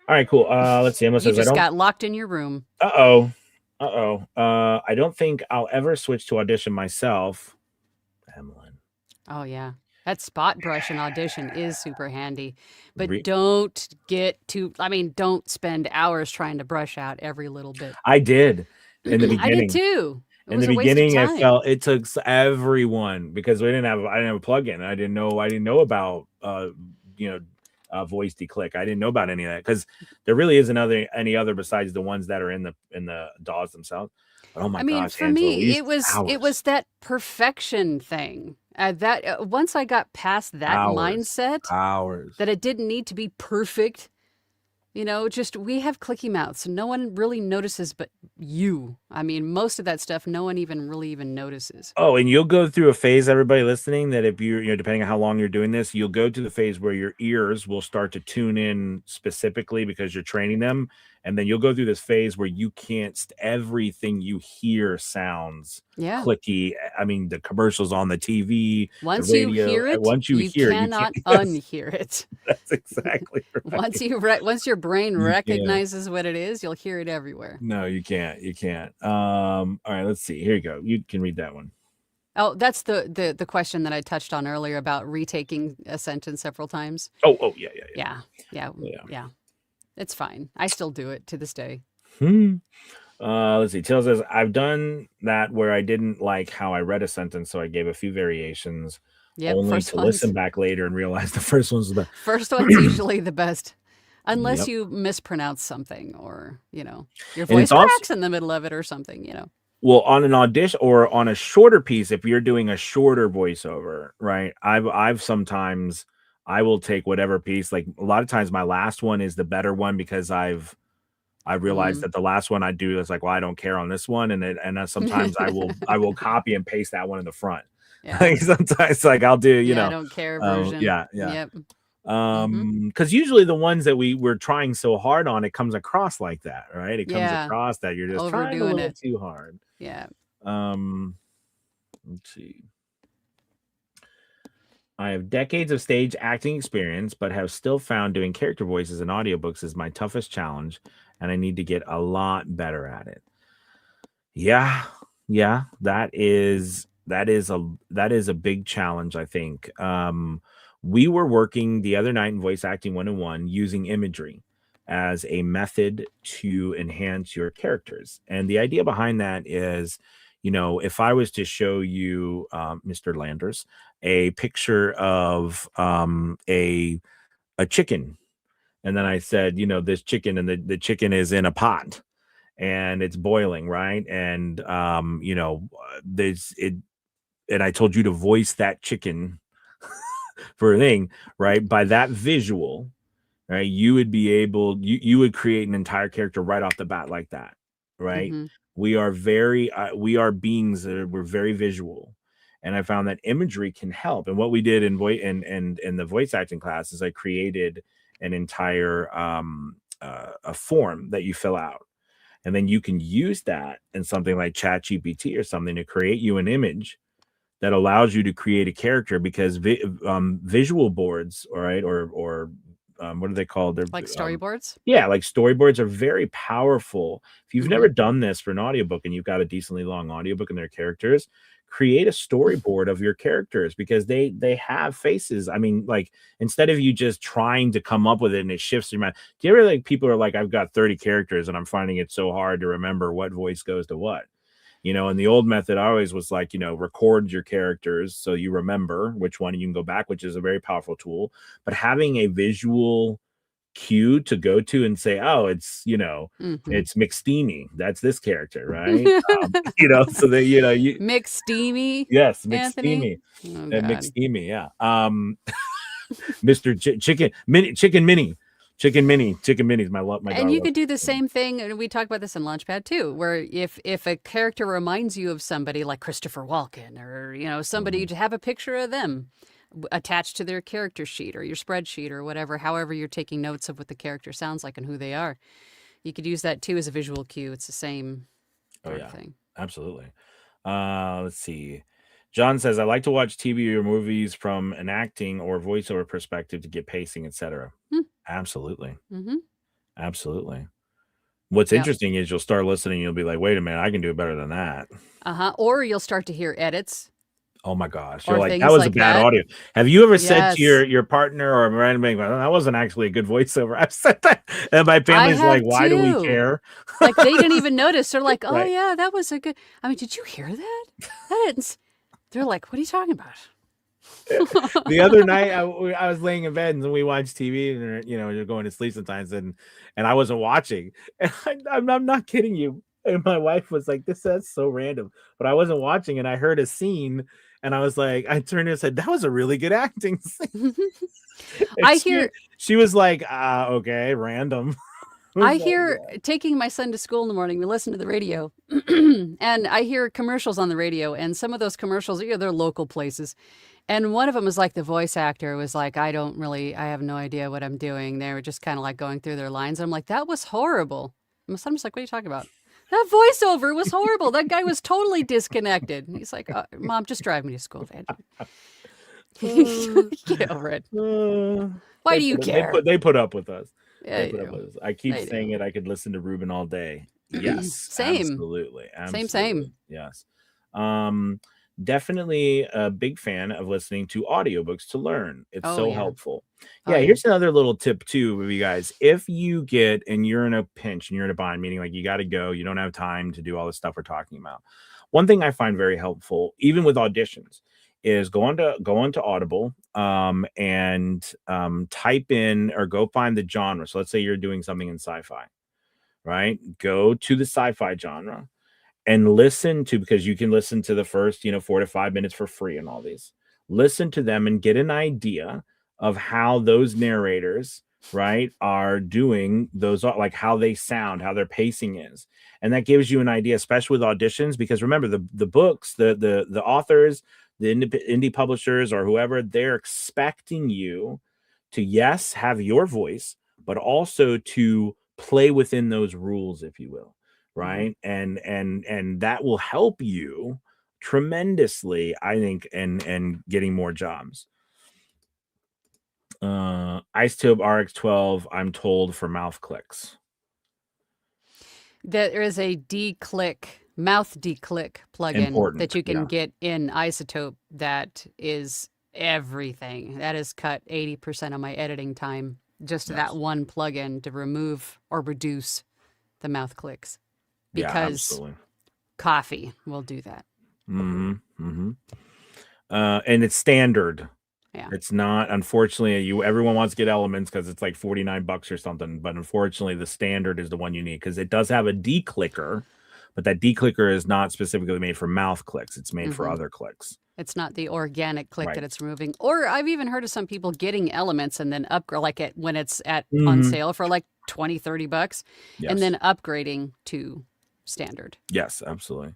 right, cool. Let's see. Emma You says, I just don't. got locked in your room. Uh-oh. Uh-oh. I don't think I'll ever switch to audition myself. Emlyn. Oh yeah. That spot brush in audition is super handy. But Re- don't spend hours trying to brush out every little bit. I did in the I did beginning. too. It In was the a waste of beginning, time. it took everyone because I didn't have a plugin. I didn't know about you know voice declick. I didn't know about any of that because there really isn't any other besides the ones that are in the DAWs themselves. But oh my I mean, gosh, for Angela, we me, used it was that perfection thing. That once I got past that hours, mindset, hours. that it didn't need to be perfect. Just we have clicky mouths, so no one really notices but you. I mean, most of that stuff, no one even really even notices. Oh, and you'll go through a phase, everybody listening, that if you're, depending on how long you're doing this, you'll go to the phase where your ears will start to tune in specifically because you're training them. And then you'll go through this phase where you can't, everything you hear sounds Yeah. clicky. I mean, the commercials on the TV, the Once you radio, hear it, once you you hear it, you can't. cannot unhear it. That's exactly right. Once your brain You can't. recognizes what it is, you'll hear it everywhere. No, you can't. You can't. All right, let's see. Here you go. You can read that one. Oh, that's the question that I touched on earlier about retaking a sentence several times. Oh, yeah, yeah, yeah. Yeah. Yeah. Yeah. Yeah. It's fine. I still do it to this day. Hmm. Let's see. Tail says, I've done that where I didn't like how I read a sentence, so I gave a few variations, Yep, only first to listen ones. back later and realize the first one's the best. First one's usually the best. Unless Yep. you mispronounce something or, your And it's voice also, cracks in the middle of it or something. well, on an audition or on a shorter piece, if you're doing a shorter voiceover, right? I've sometimes I will take whatever piece. Like a lot of times my last one is the better one because I realized Mm. that the last one I do is like, well, I don't care on this one, and sometimes I will copy and paste that one in the front. Yeah. Like sometimes, like I'll do, Yeah, I don't care version. yeah, yeah. Yep. Mhm. Because usually the ones that we're trying so hard on, it comes across like that, right? It comes Yeah. across that you're just trying a Overdoing little it. too hard. Yeah. Um, let's see. I have decades of stage acting experience, but have still found doing character voices in audiobooks is my toughest challenge, and I need to get a lot better at it. Yeah, yeah, that is a big challenge, I think. We were working the other night in Voice Acting 101 using imagery as a method to enhance your characters. And the idea behind that is, if I was to show you, Mr. Landers, a picture of a chicken, and then I said, this chicken, and the chicken is in a pot and it's boiling, right? And there's it, and I told you to voice that chicken for a thing, right? By that visual, right? You would create an entire character right off the bat like that, right? Mhm. We are beings we're very visual. And I found that imagery can help. And what we did in voice and in the voice acting class is I created an entire a form that you fill out, and then you can use that in something like chat gpt or something to create you an image that allows you to create a character, because visual boards, all right, or what are they called? They're Like storyboards? yeah, like storyboards are very powerful. If you've never Mhm. done this for an audiobook and you've got a decently long audiobook and their characters, create a storyboard of your characters, because they have faces. I mean, like, instead of you just trying to come up with it and it shifts your mind. Do you ever, like, people are like, I've got 30 characters and I'm finding it so hard to remember what voice goes to what? And the old method always was like, record your characters so you remember which one, and you can go back, which is a very powerful tool. But having a visual cue to go to and say, oh, Mhm. it's McSteamy. That's this character, right? So that you McSteamy, yes, Anthony? McSteamy. Oh god. McSteamy, yeah. Mr. Chicken Mini. Chicken Mini is my And daughter you loves could do the Chicken Mini. same thing, and we talk about this in Launchpad too, where if a character reminds you of somebody like Christopher Walken or somebody, Mhm. to have a picture of them attached to their character sheet or your spreadsheet or whatever, however you're taking notes of what the character sounds like and who they are. You could use that too as a visual cue. It's the same Oh sort of yeah, thing. absolutely. Let's see. John says, I like to watch TV or movies from an acting or voiceover perspective to get pacing, etc. Absolutely. Absolutely. What's Yep. interesting is you'll start listening, you'll be like, wait a minute, I can do it better than that. Or you'll start to hear edits. Oh my gosh. Or You're like, that things was a like bad that. audio. Have you ever said to Yes. your partner or a random being, well, that wasn't actually a good voiceover? I've said that. And my I family's like, have why do we too. care? Like they didn't even notice. They're like, oh Right. yeah, that was a good. I mean, did you hear that? That didn't. They're like, what are you talking about? The other night I was laying in bed and we watched TV and you're going to sleep sometimes and I wasn't watching and I'm not kidding you, and my wife was like, that's so random, but I wasn't watching and I heard a scene and I was like, I turned and said, that was a really good acting scene. I hear she was like, okay, random. I hear taking my son to school in the morning, we listen to the radio, and I hear commercials on the radio, and some of those commercials, they're local places. And one of them was like the voice actor was like, I have no idea what I'm doing. They were just kind of like going through their lines. I'm like, that was horrible. And my son was like, what are you talking about? That voiceover was horrible. That guy was totally disconnected. And he's like, Mom, just drive me to school, Dad. Get over it. Why do you care? They put up with us. Yeah, They put up with us. I keep saying it. I could listen to Ruben all day. Yes, same. Absolutely. Same. Yes. Definitely a big fan of listening to audiobooks to learn. It's so helpful. Here's another little tip too with you guys. If you get and you're in a pinch and you're in a bind, meaning like you got to go, you don't have time to do all the stuff we're talking about. One thing I find very helpful, even with auditions, is go into Audible and type in or go find the genre. So let's say you're doing something in sci-fi, right? Go to the sci-fi genre and listen to, because you can listen to the first 4 to 5 minutes for free and all these. Listen to them and get an idea of how those narrators, right, are doing those, like how they sound, how their pacing is. And that gives you an idea, especially with auditions, because remember the books, the authors, the indie publishers or whoever, they're expecting you to, yes, have your voice, but also to play within those rules, if you will. Right. And that will help you tremendously, I think, and getting more jobs. IceTube RX12, I'm told, for mouth clicks. There is a mouth declick plugin that you can get in Isotope that is everything. That has cut 80% of my editing time, just that one plugin to remove or reduce the mouth clicks. Because coffee will do that. And it's standard. Yeah. It's not, unfortunately, everyone wants to get Elements because it's like $49 or something, but unfortunately the standard is the one you need, because it does have a declicker, but that declicker is not specifically made for mouth clicks. It's made for other clicks. It's not the organic click that it's removing. Or I've even heard of some people getting Elements and then upgrade, like when it's on sale for like $20-$30, and then upgrading to standard. Yes, absolutely.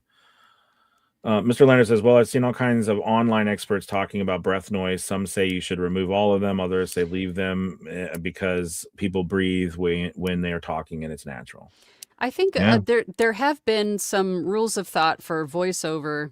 Mr. Leonard says, well, I've seen all kinds of online experts talking about breath noise. Some say you should remove all of them. Others say leave them because people breathe when they are talking and it's natural. I think there have been some rules of thought for voiceover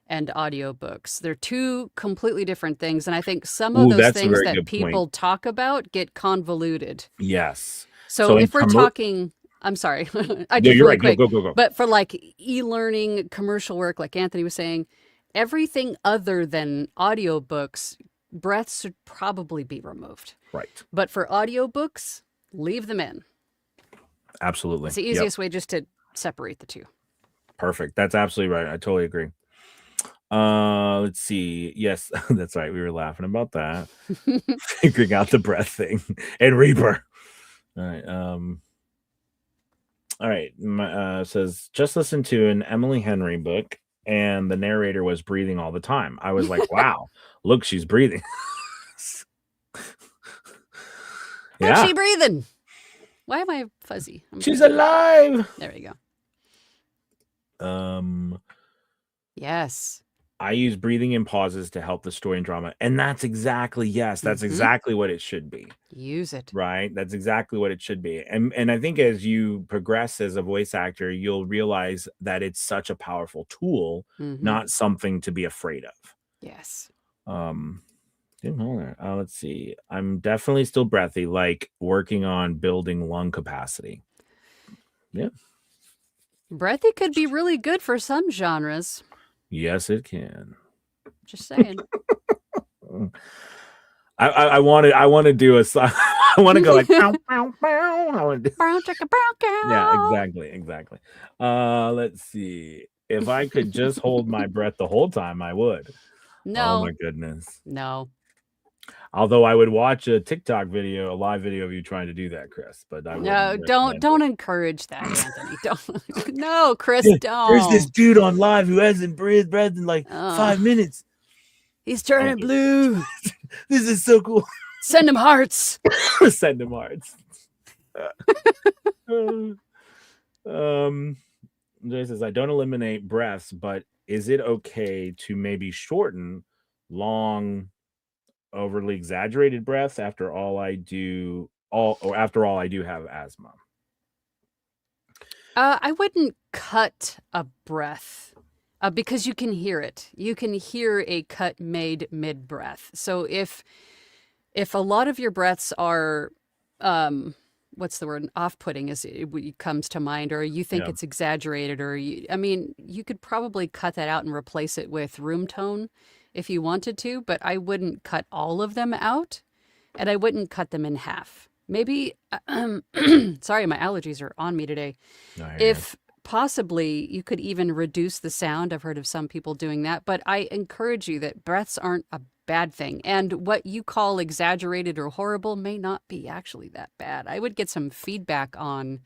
and audiobooks. They're two completely different things. And I think some of those things that people talk about get convoluted. Yes. So if we're talking... I'm sorry. I just really quick. Go. But for like e-learning commercial work, like Anthony was saying, everything other than audiobooks, breaths should probably be removed. Right. But for audiobooks, leave them in. Absolutely. It's the easiest way just to separate the two. Perfect. That's absolutely right. I totally agree. Let's see. Yes, that's right. We were laughing about that. Figuring out the breath thing. And Reaper. All right. All right, says, just listen to an Emily Henry book, and the narrator was breathing all the time. I was like, wow, look, she's breathing. What's she breathing? Why am I fuzzy? She's alive. There we go. Yes. I use breathing in pauses to help the story and drama. And that's exactly, yes, that's exactly what it should be. Use it. Right? That's exactly what it should be. And I think as you progress as a voice actor, you'll realize that it's such a powerful tool, not something to be afraid of. Yes. Let's see. I'm definitely still breathy, like working on building lung capacity. Yeah. Breathy could be really good for some genres. Yes, it can. Just saying. I want to do a song. I want to go like pow, pow, pow. I want to do, yeah, exactly. Let's see. If I could just hold my breath the whole time, I would. No. Oh my goodness. No. Although I would watch a TikTok video, a live video of you trying to do that, Chris, but I wouldn't. No, don't encourage that, Anthony. Don't. No, Chris, don't. There's this dude on live who hasn't breathed in like 5 minutes. He's turning blue. This is so cool. Send him hearts. Send him hearts. Jay says, I don't eliminate breaths, but is it okay to maybe shorten long, overly exaggerated breaths after all I do have asthma? I wouldn't cut a breath because you can hear it. You can hear a cut made mid-breath. So if a lot of your breaths are what's the word, off-putting as it comes to mind, or you think it's exaggerated, or you could probably cut that out and replace it with room tone if you wanted to, but I wouldn't cut all of them out, and I wouldn't cut them in half. Maybe, sorry, my allergies are on me today. If possibly you could even reduce the sound. I've heard of some people doing that, but I encourage you that breaths aren't a bad thing. And what you call exaggerated or horrible may not be actually that bad. I would get some feedback on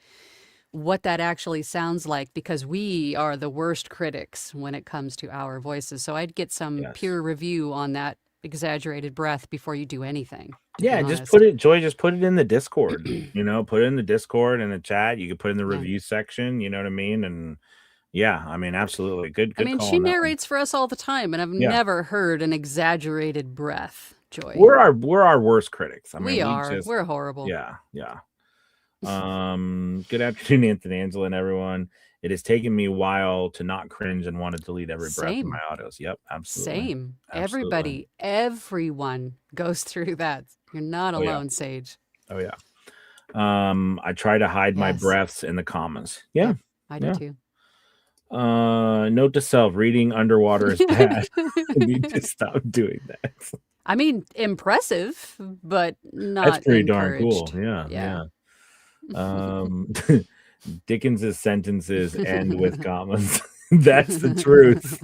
what that actually sounds like, because we are the worst critics when it comes to our voices. So I'd get some peer review on that exaggerated breath before you do anything. Yeah, just put it in the Discord, put it in the Discord and the chat. You could put it in the review section, you know what I mean? And yeah, absolutely. Good call. She narrates for us all the time, and I've never heard an exaggerated breath, Joy. We're our worst critics. We're horrible. Yeah. Good afternoon, Anthony, Angela, and everyone. It has taken me a while to not cringe and want to delete every breath in my autos. Yep, absolutely. Same. Absolutely. Everyone goes through that. You're not alone, Sage. Oh yeah. I try to hide my breaths in the commas. Yeah. I do too. Note to self: reading underwater is bad. I need to stop doing that. Impressive, but not. That's pretty darn cool. Yeah. Dickens's sentences end with commas. That's the truth.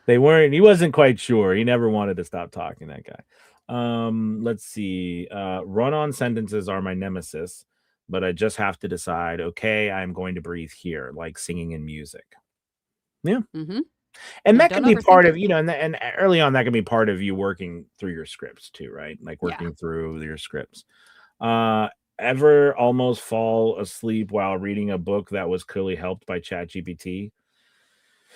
He wasn't quite sure. He never wanted to stop talking, that guy. Let's see. Run-on sentences are my nemesis, but I just have to decide, okay, I'm going to breathe here, like singing in music. Yeah. And that can be part of, and early on, that can be part of you working through your scripts too, right? Like working through your scripts. Ever almost fall asleep while reading a book that was clearly helped by ChatGPT?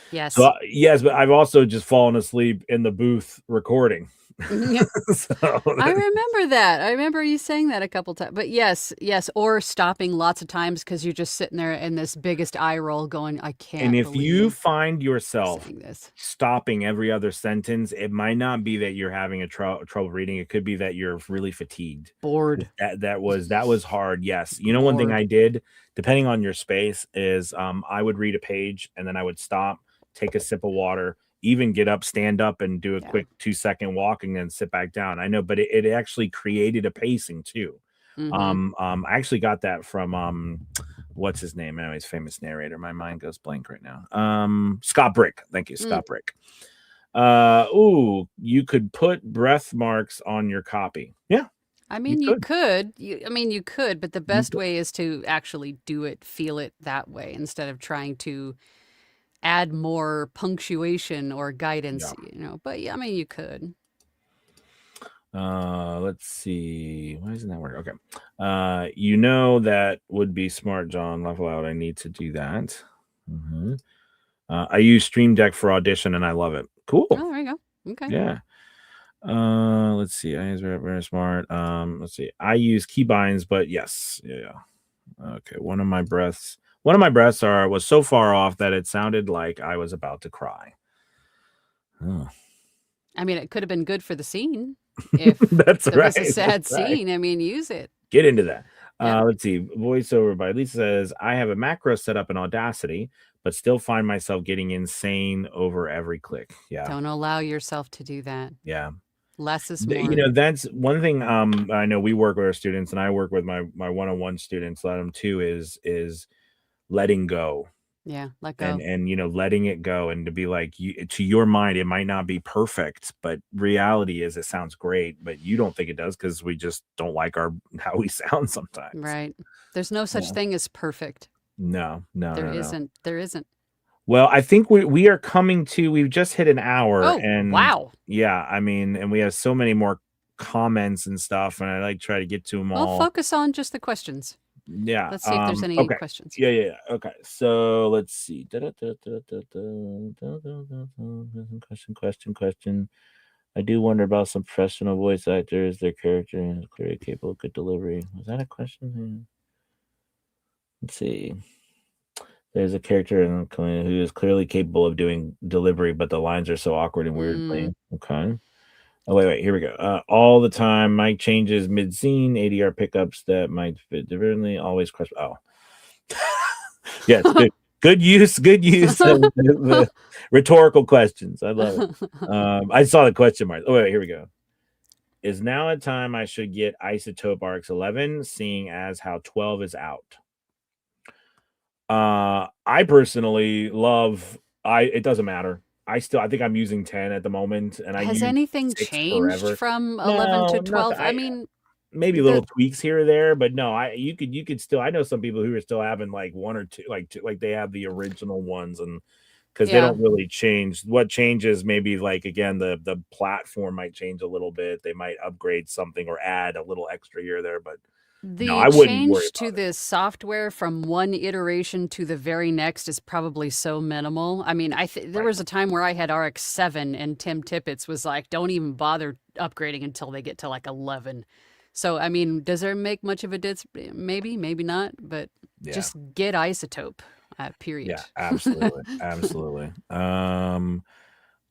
Yes. So, yes, but I've also just fallen asleep in the booth recording. I remember that. I remember you saying that a couple times. But yes, or stopping lots of times because you're just sitting there in this biggest eye roll going, I can't. And if you find yourself stopping every other sentence, it might not be that you're having a trouble reading. It could be that you're really fatigued, bored. That was hard. Yes. One thing I did, depending on your space, is I would read a page and then I would stop, take a sip of water, even get up, stand up, and do a quick 2-second walk and then sit back down. I know, but it actually created a pacing too. I actually got that from what's his name? Anyways, famous narrator. My mind goes blank right now. Scott Brick. Thank you, Scott Brick. You could put breath marks on your copy. Yeah. You could. You could, but the best way is to actually do it, feel it that way, instead of trying to add more punctuation or guidance, but you could. Let's see. Why isn't that working? Okay. That would be smart, John. Laugh aloud. I need to do that. I use Stream Deck for Audition, and I love it. Cool. Oh, there you go. Okay. Yeah. Let's see. I use very smart. Let's see. I use keybinds, but yes. Yeah. Okay. One of my breaths was so far off that it sounded like I was about to cry. Oh. I mean, it could have been good for the scene if That's there right. was a sad That's right. scene. I mean, use it. Get into that. Yep. Let's see. Voiceover by Lisa says, I have a macro set up in Audacity, but still find myself getting insane over every click. Yeah. Don't allow yourself to do that. Yeah. Less is You more. know, that's one thing. I know we work with our students, and I work with my one-on-one students. Let them too is letting go, Yeah, let go. and you know, letting it go, and to be like, to your mind, it might not be perfect, but reality is it sounds great, but you don't think it does because we just don't like our how we sound sometimes. Right. There's no such Yeah. thing as perfect. No. There isn't. There isn't. Well, I think we are coming to. We've just hit an hour, Oh, and wow. yeah, I mean, and we have so many more comments and stuff, and I like try to get to them We'll all. focus on just the questions. Yeah. Let's see if there's any Okay. questions. Yeah. Okay. So let's see. Question. I do wonder about some professional voice actors. Their character is clearly capable of good delivery. Was that a question? Let's see. There's a character who is clearly capable of doing delivery, but the lines are so awkward and weirdly. Okay. Oh, wait, here we go. All the time, mic changes mid-scene, ADR pickups that might fit differently, always question. Oh. Yes, good use of the rhetorical questions. I love it. I saw the question mark. Oh, wait, here we go. Is now a time I should get Isotope RX11, seeing as how 12 is out? I personally love it doesn't matter. I think I'm using 10 at the moment, and I Has use anything 6 changed forever. from 11 No, to not 12? that I mean, maybe little tweaks here or there, but no, you could still. I know some people who are still having like one or two, like they have the original ones, and because they yeah. don't really change. What changes maybe like again the platform might change a little bit. They might upgrade something or add a little extra here or there, but no, The I wouldn't worry change to about it. the software from one iteration to the very next is probably so minimal. I mean, there Right. was a time where I had RX7 and Tim Tippett was like, don't even bother upgrading until they get to like 11. So, I mean, does there make much of a difference? Maybe, maybe not, but Yeah. just get Isotope, period. Yeah, absolutely. Absolutely.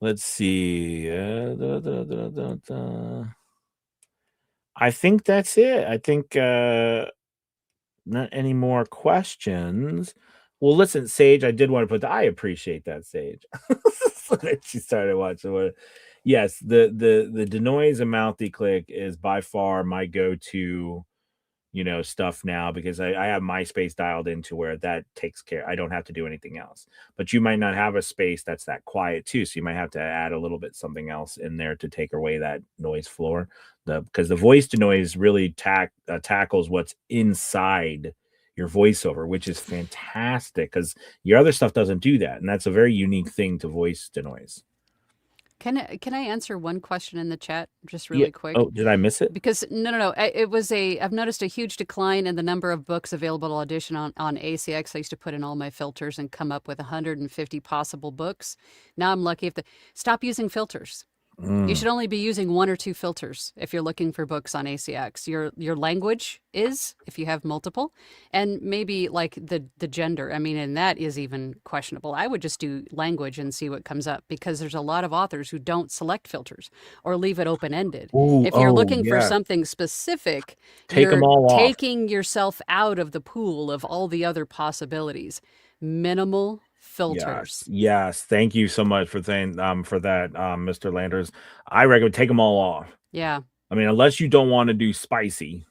Let's see. I think that's it. I think not any more questions. Well, listen, Sage, I did want to I appreciate that, Sage. She started watching what yes, the denoise and mouthy click is by far my go-to, stuff now because I have MySpace dialed into where that takes care. I don't have to do anything else. But you might not have a space that's that quiet too, so you might have to add a little bit something else in there to take away that noise floor. Because the voice to noise really tackles what's inside your voiceover, which is fantastic because your other stuff doesn't do that, and that's a very unique thing to voice to noise. Can I answer one question in the chat just Yeah. really quick? Oh, did I miss it? Because no. I've noticed a huge decline in the number of books available to audition on ACX. I used to put in all my filters and come up with 150 possible books. Now I'm lucky if stop using filters. You should only be using one or two filters if you're looking for books on ACX. Your language is, if you have multiple, and maybe like the gender. I mean, and that is even questionable. I would just do language and see what comes up because there's a lot of authors who don't select filters or leave it open-ended. Ooh, If you're oh looking for yeah. something specific, Take them you're all off. taking yourself out of the pool of all the other possibilities. Minimal filters. Yes. Thank you so much for saying for that, Mr. Landers. I recommend take them all off. Yeah. I mean, unless you don't want to do spicy,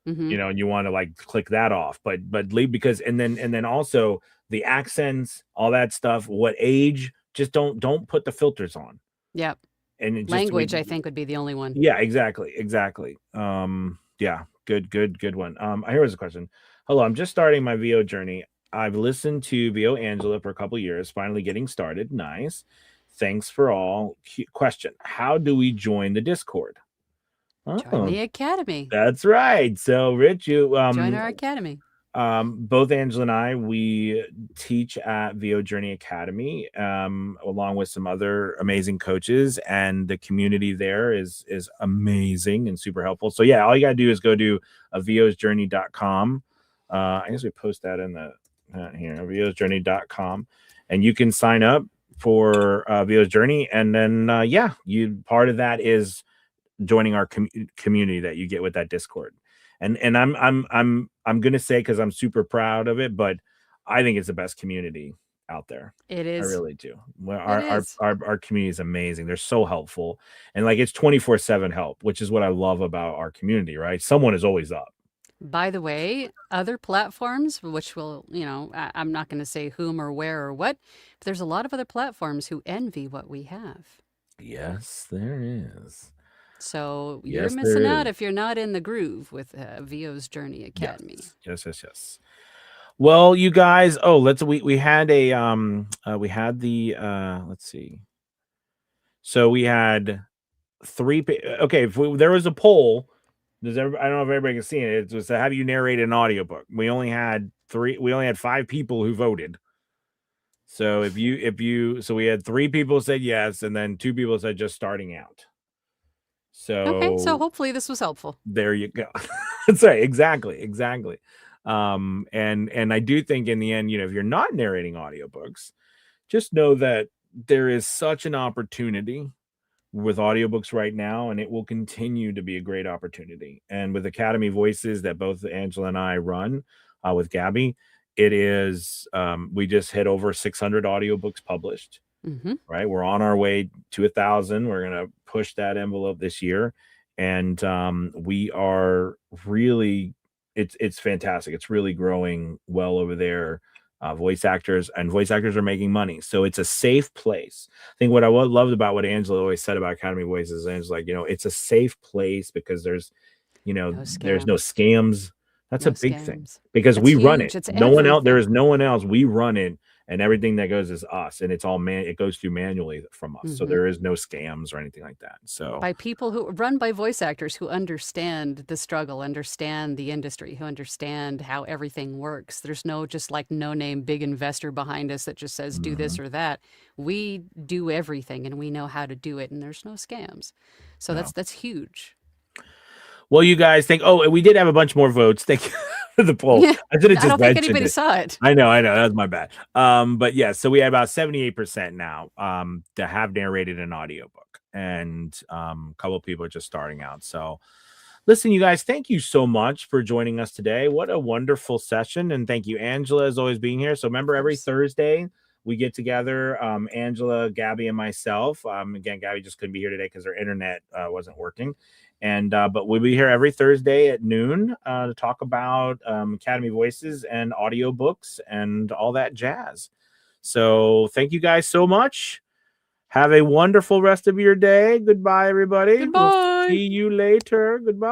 Mm-hmm. and you want to like click that off, but leave because and then also the accents, all that stuff, what age, just don't put the filters on. Yep. And it just Language, I think, would be the only one. yeah, exactly. Yeah, good one. Here was a question. Hello, I'm just starting my VO journey. I've listened to VO Angela for a couple years, finally getting started. Nice. Thanks for all. Question: how do we join the Discord? Join Oh, the academy. that's right. So, Rich, you Join our academy. Both Angela and I, we teach at VO Journey Academy, along with some other amazing coaches, and the community there is amazing and super helpful. So yeah, all you gotta do is go to vosjourney.com. I guess we post that in the here, vosjourney.com, and you can sign up for VO's Journey, and then yeah, you part of that is joining our community that you get with that Discord. And I'm gonna say, because I'm super proud of it, but I think it's the best community out there. It I is. really do. Well, It is. our community is amazing. They're so helpful, and like it's 24/7 help, which is what I love about our community. Right, someone is always up. By the way, other platforms, which will, I'm not going to say whom or where or what, but there's a lot of other platforms who envy what we have. Yes, there is. So you're Yes, there missing out is. if you're not in the groove with VO's Journey Yes, Academy. yes. Well, you guys, we had a we had the let's see. So we had okay, if there was a poll, I don't know if everybody can see it. It was have you narrate an audiobook? We only had 5 people who voted. So so we had 3 people said yes, and then 2 people said just starting out. Okay, so So hopefully this was helpful. there you go. That's right. Exactly. And I do think in the end, if you're not narrating audiobooks, just know that there is such an opportunity with audiobooks right now, and it will continue to be a great opportunity. And with Academy Voices that both Angela and I run with Gabby, it is we just hit over 600 audiobooks published. Mm-hmm. Right, we're on our way to 1,000. We're gonna push that envelope this year, and we are really it's fantastic. It's really growing well over there. Voice actors are making money, so it's a safe place. I think what I loved about what Angela always said about Academy Voices, and it's like, it's a safe place because there's No there's no scams. scams. That's No a big thing scams. because That's we run it. huge. It's No one else. There is everything. no one else. We run it, and everything that goes is us, and it's all it goes through manually from us. So Mm-hmm. there is no scams or anything like that. So By people who run by voice actors who understand the struggle, understand the industry, who understand how everything works. There's no just like no name big investor behind us that just says do this mhm, or that. We do everything and we know how to do it and there's no scams. So no. that's huge. Well, you guys think? Oh, we did have a bunch more votes. Thank you for the poll. Yeah. I should have I just don't think mentioned anybody it. saw it. I know. That was my bad. But yeah, so we had about 78% now that have narrated an audiobook, and a couple of people are just starting out. So listen, you guys, thank you so much for joining us today. What a wonderful session. And thank you, Angela, as always, being here. So remember, Of every course. Thursday, we get together, Angela, Gabby, and myself. Again, Gabby just couldn't be here today because her internet wasn't working. And but we'll be here every Thursday at noon to talk about Academy Voices and audiobooks and all that jazz. So thank you guys so much. Have a wonderful rest of your day. Goodbye, everybody. We'll Goodbye. see you later. Goodbye.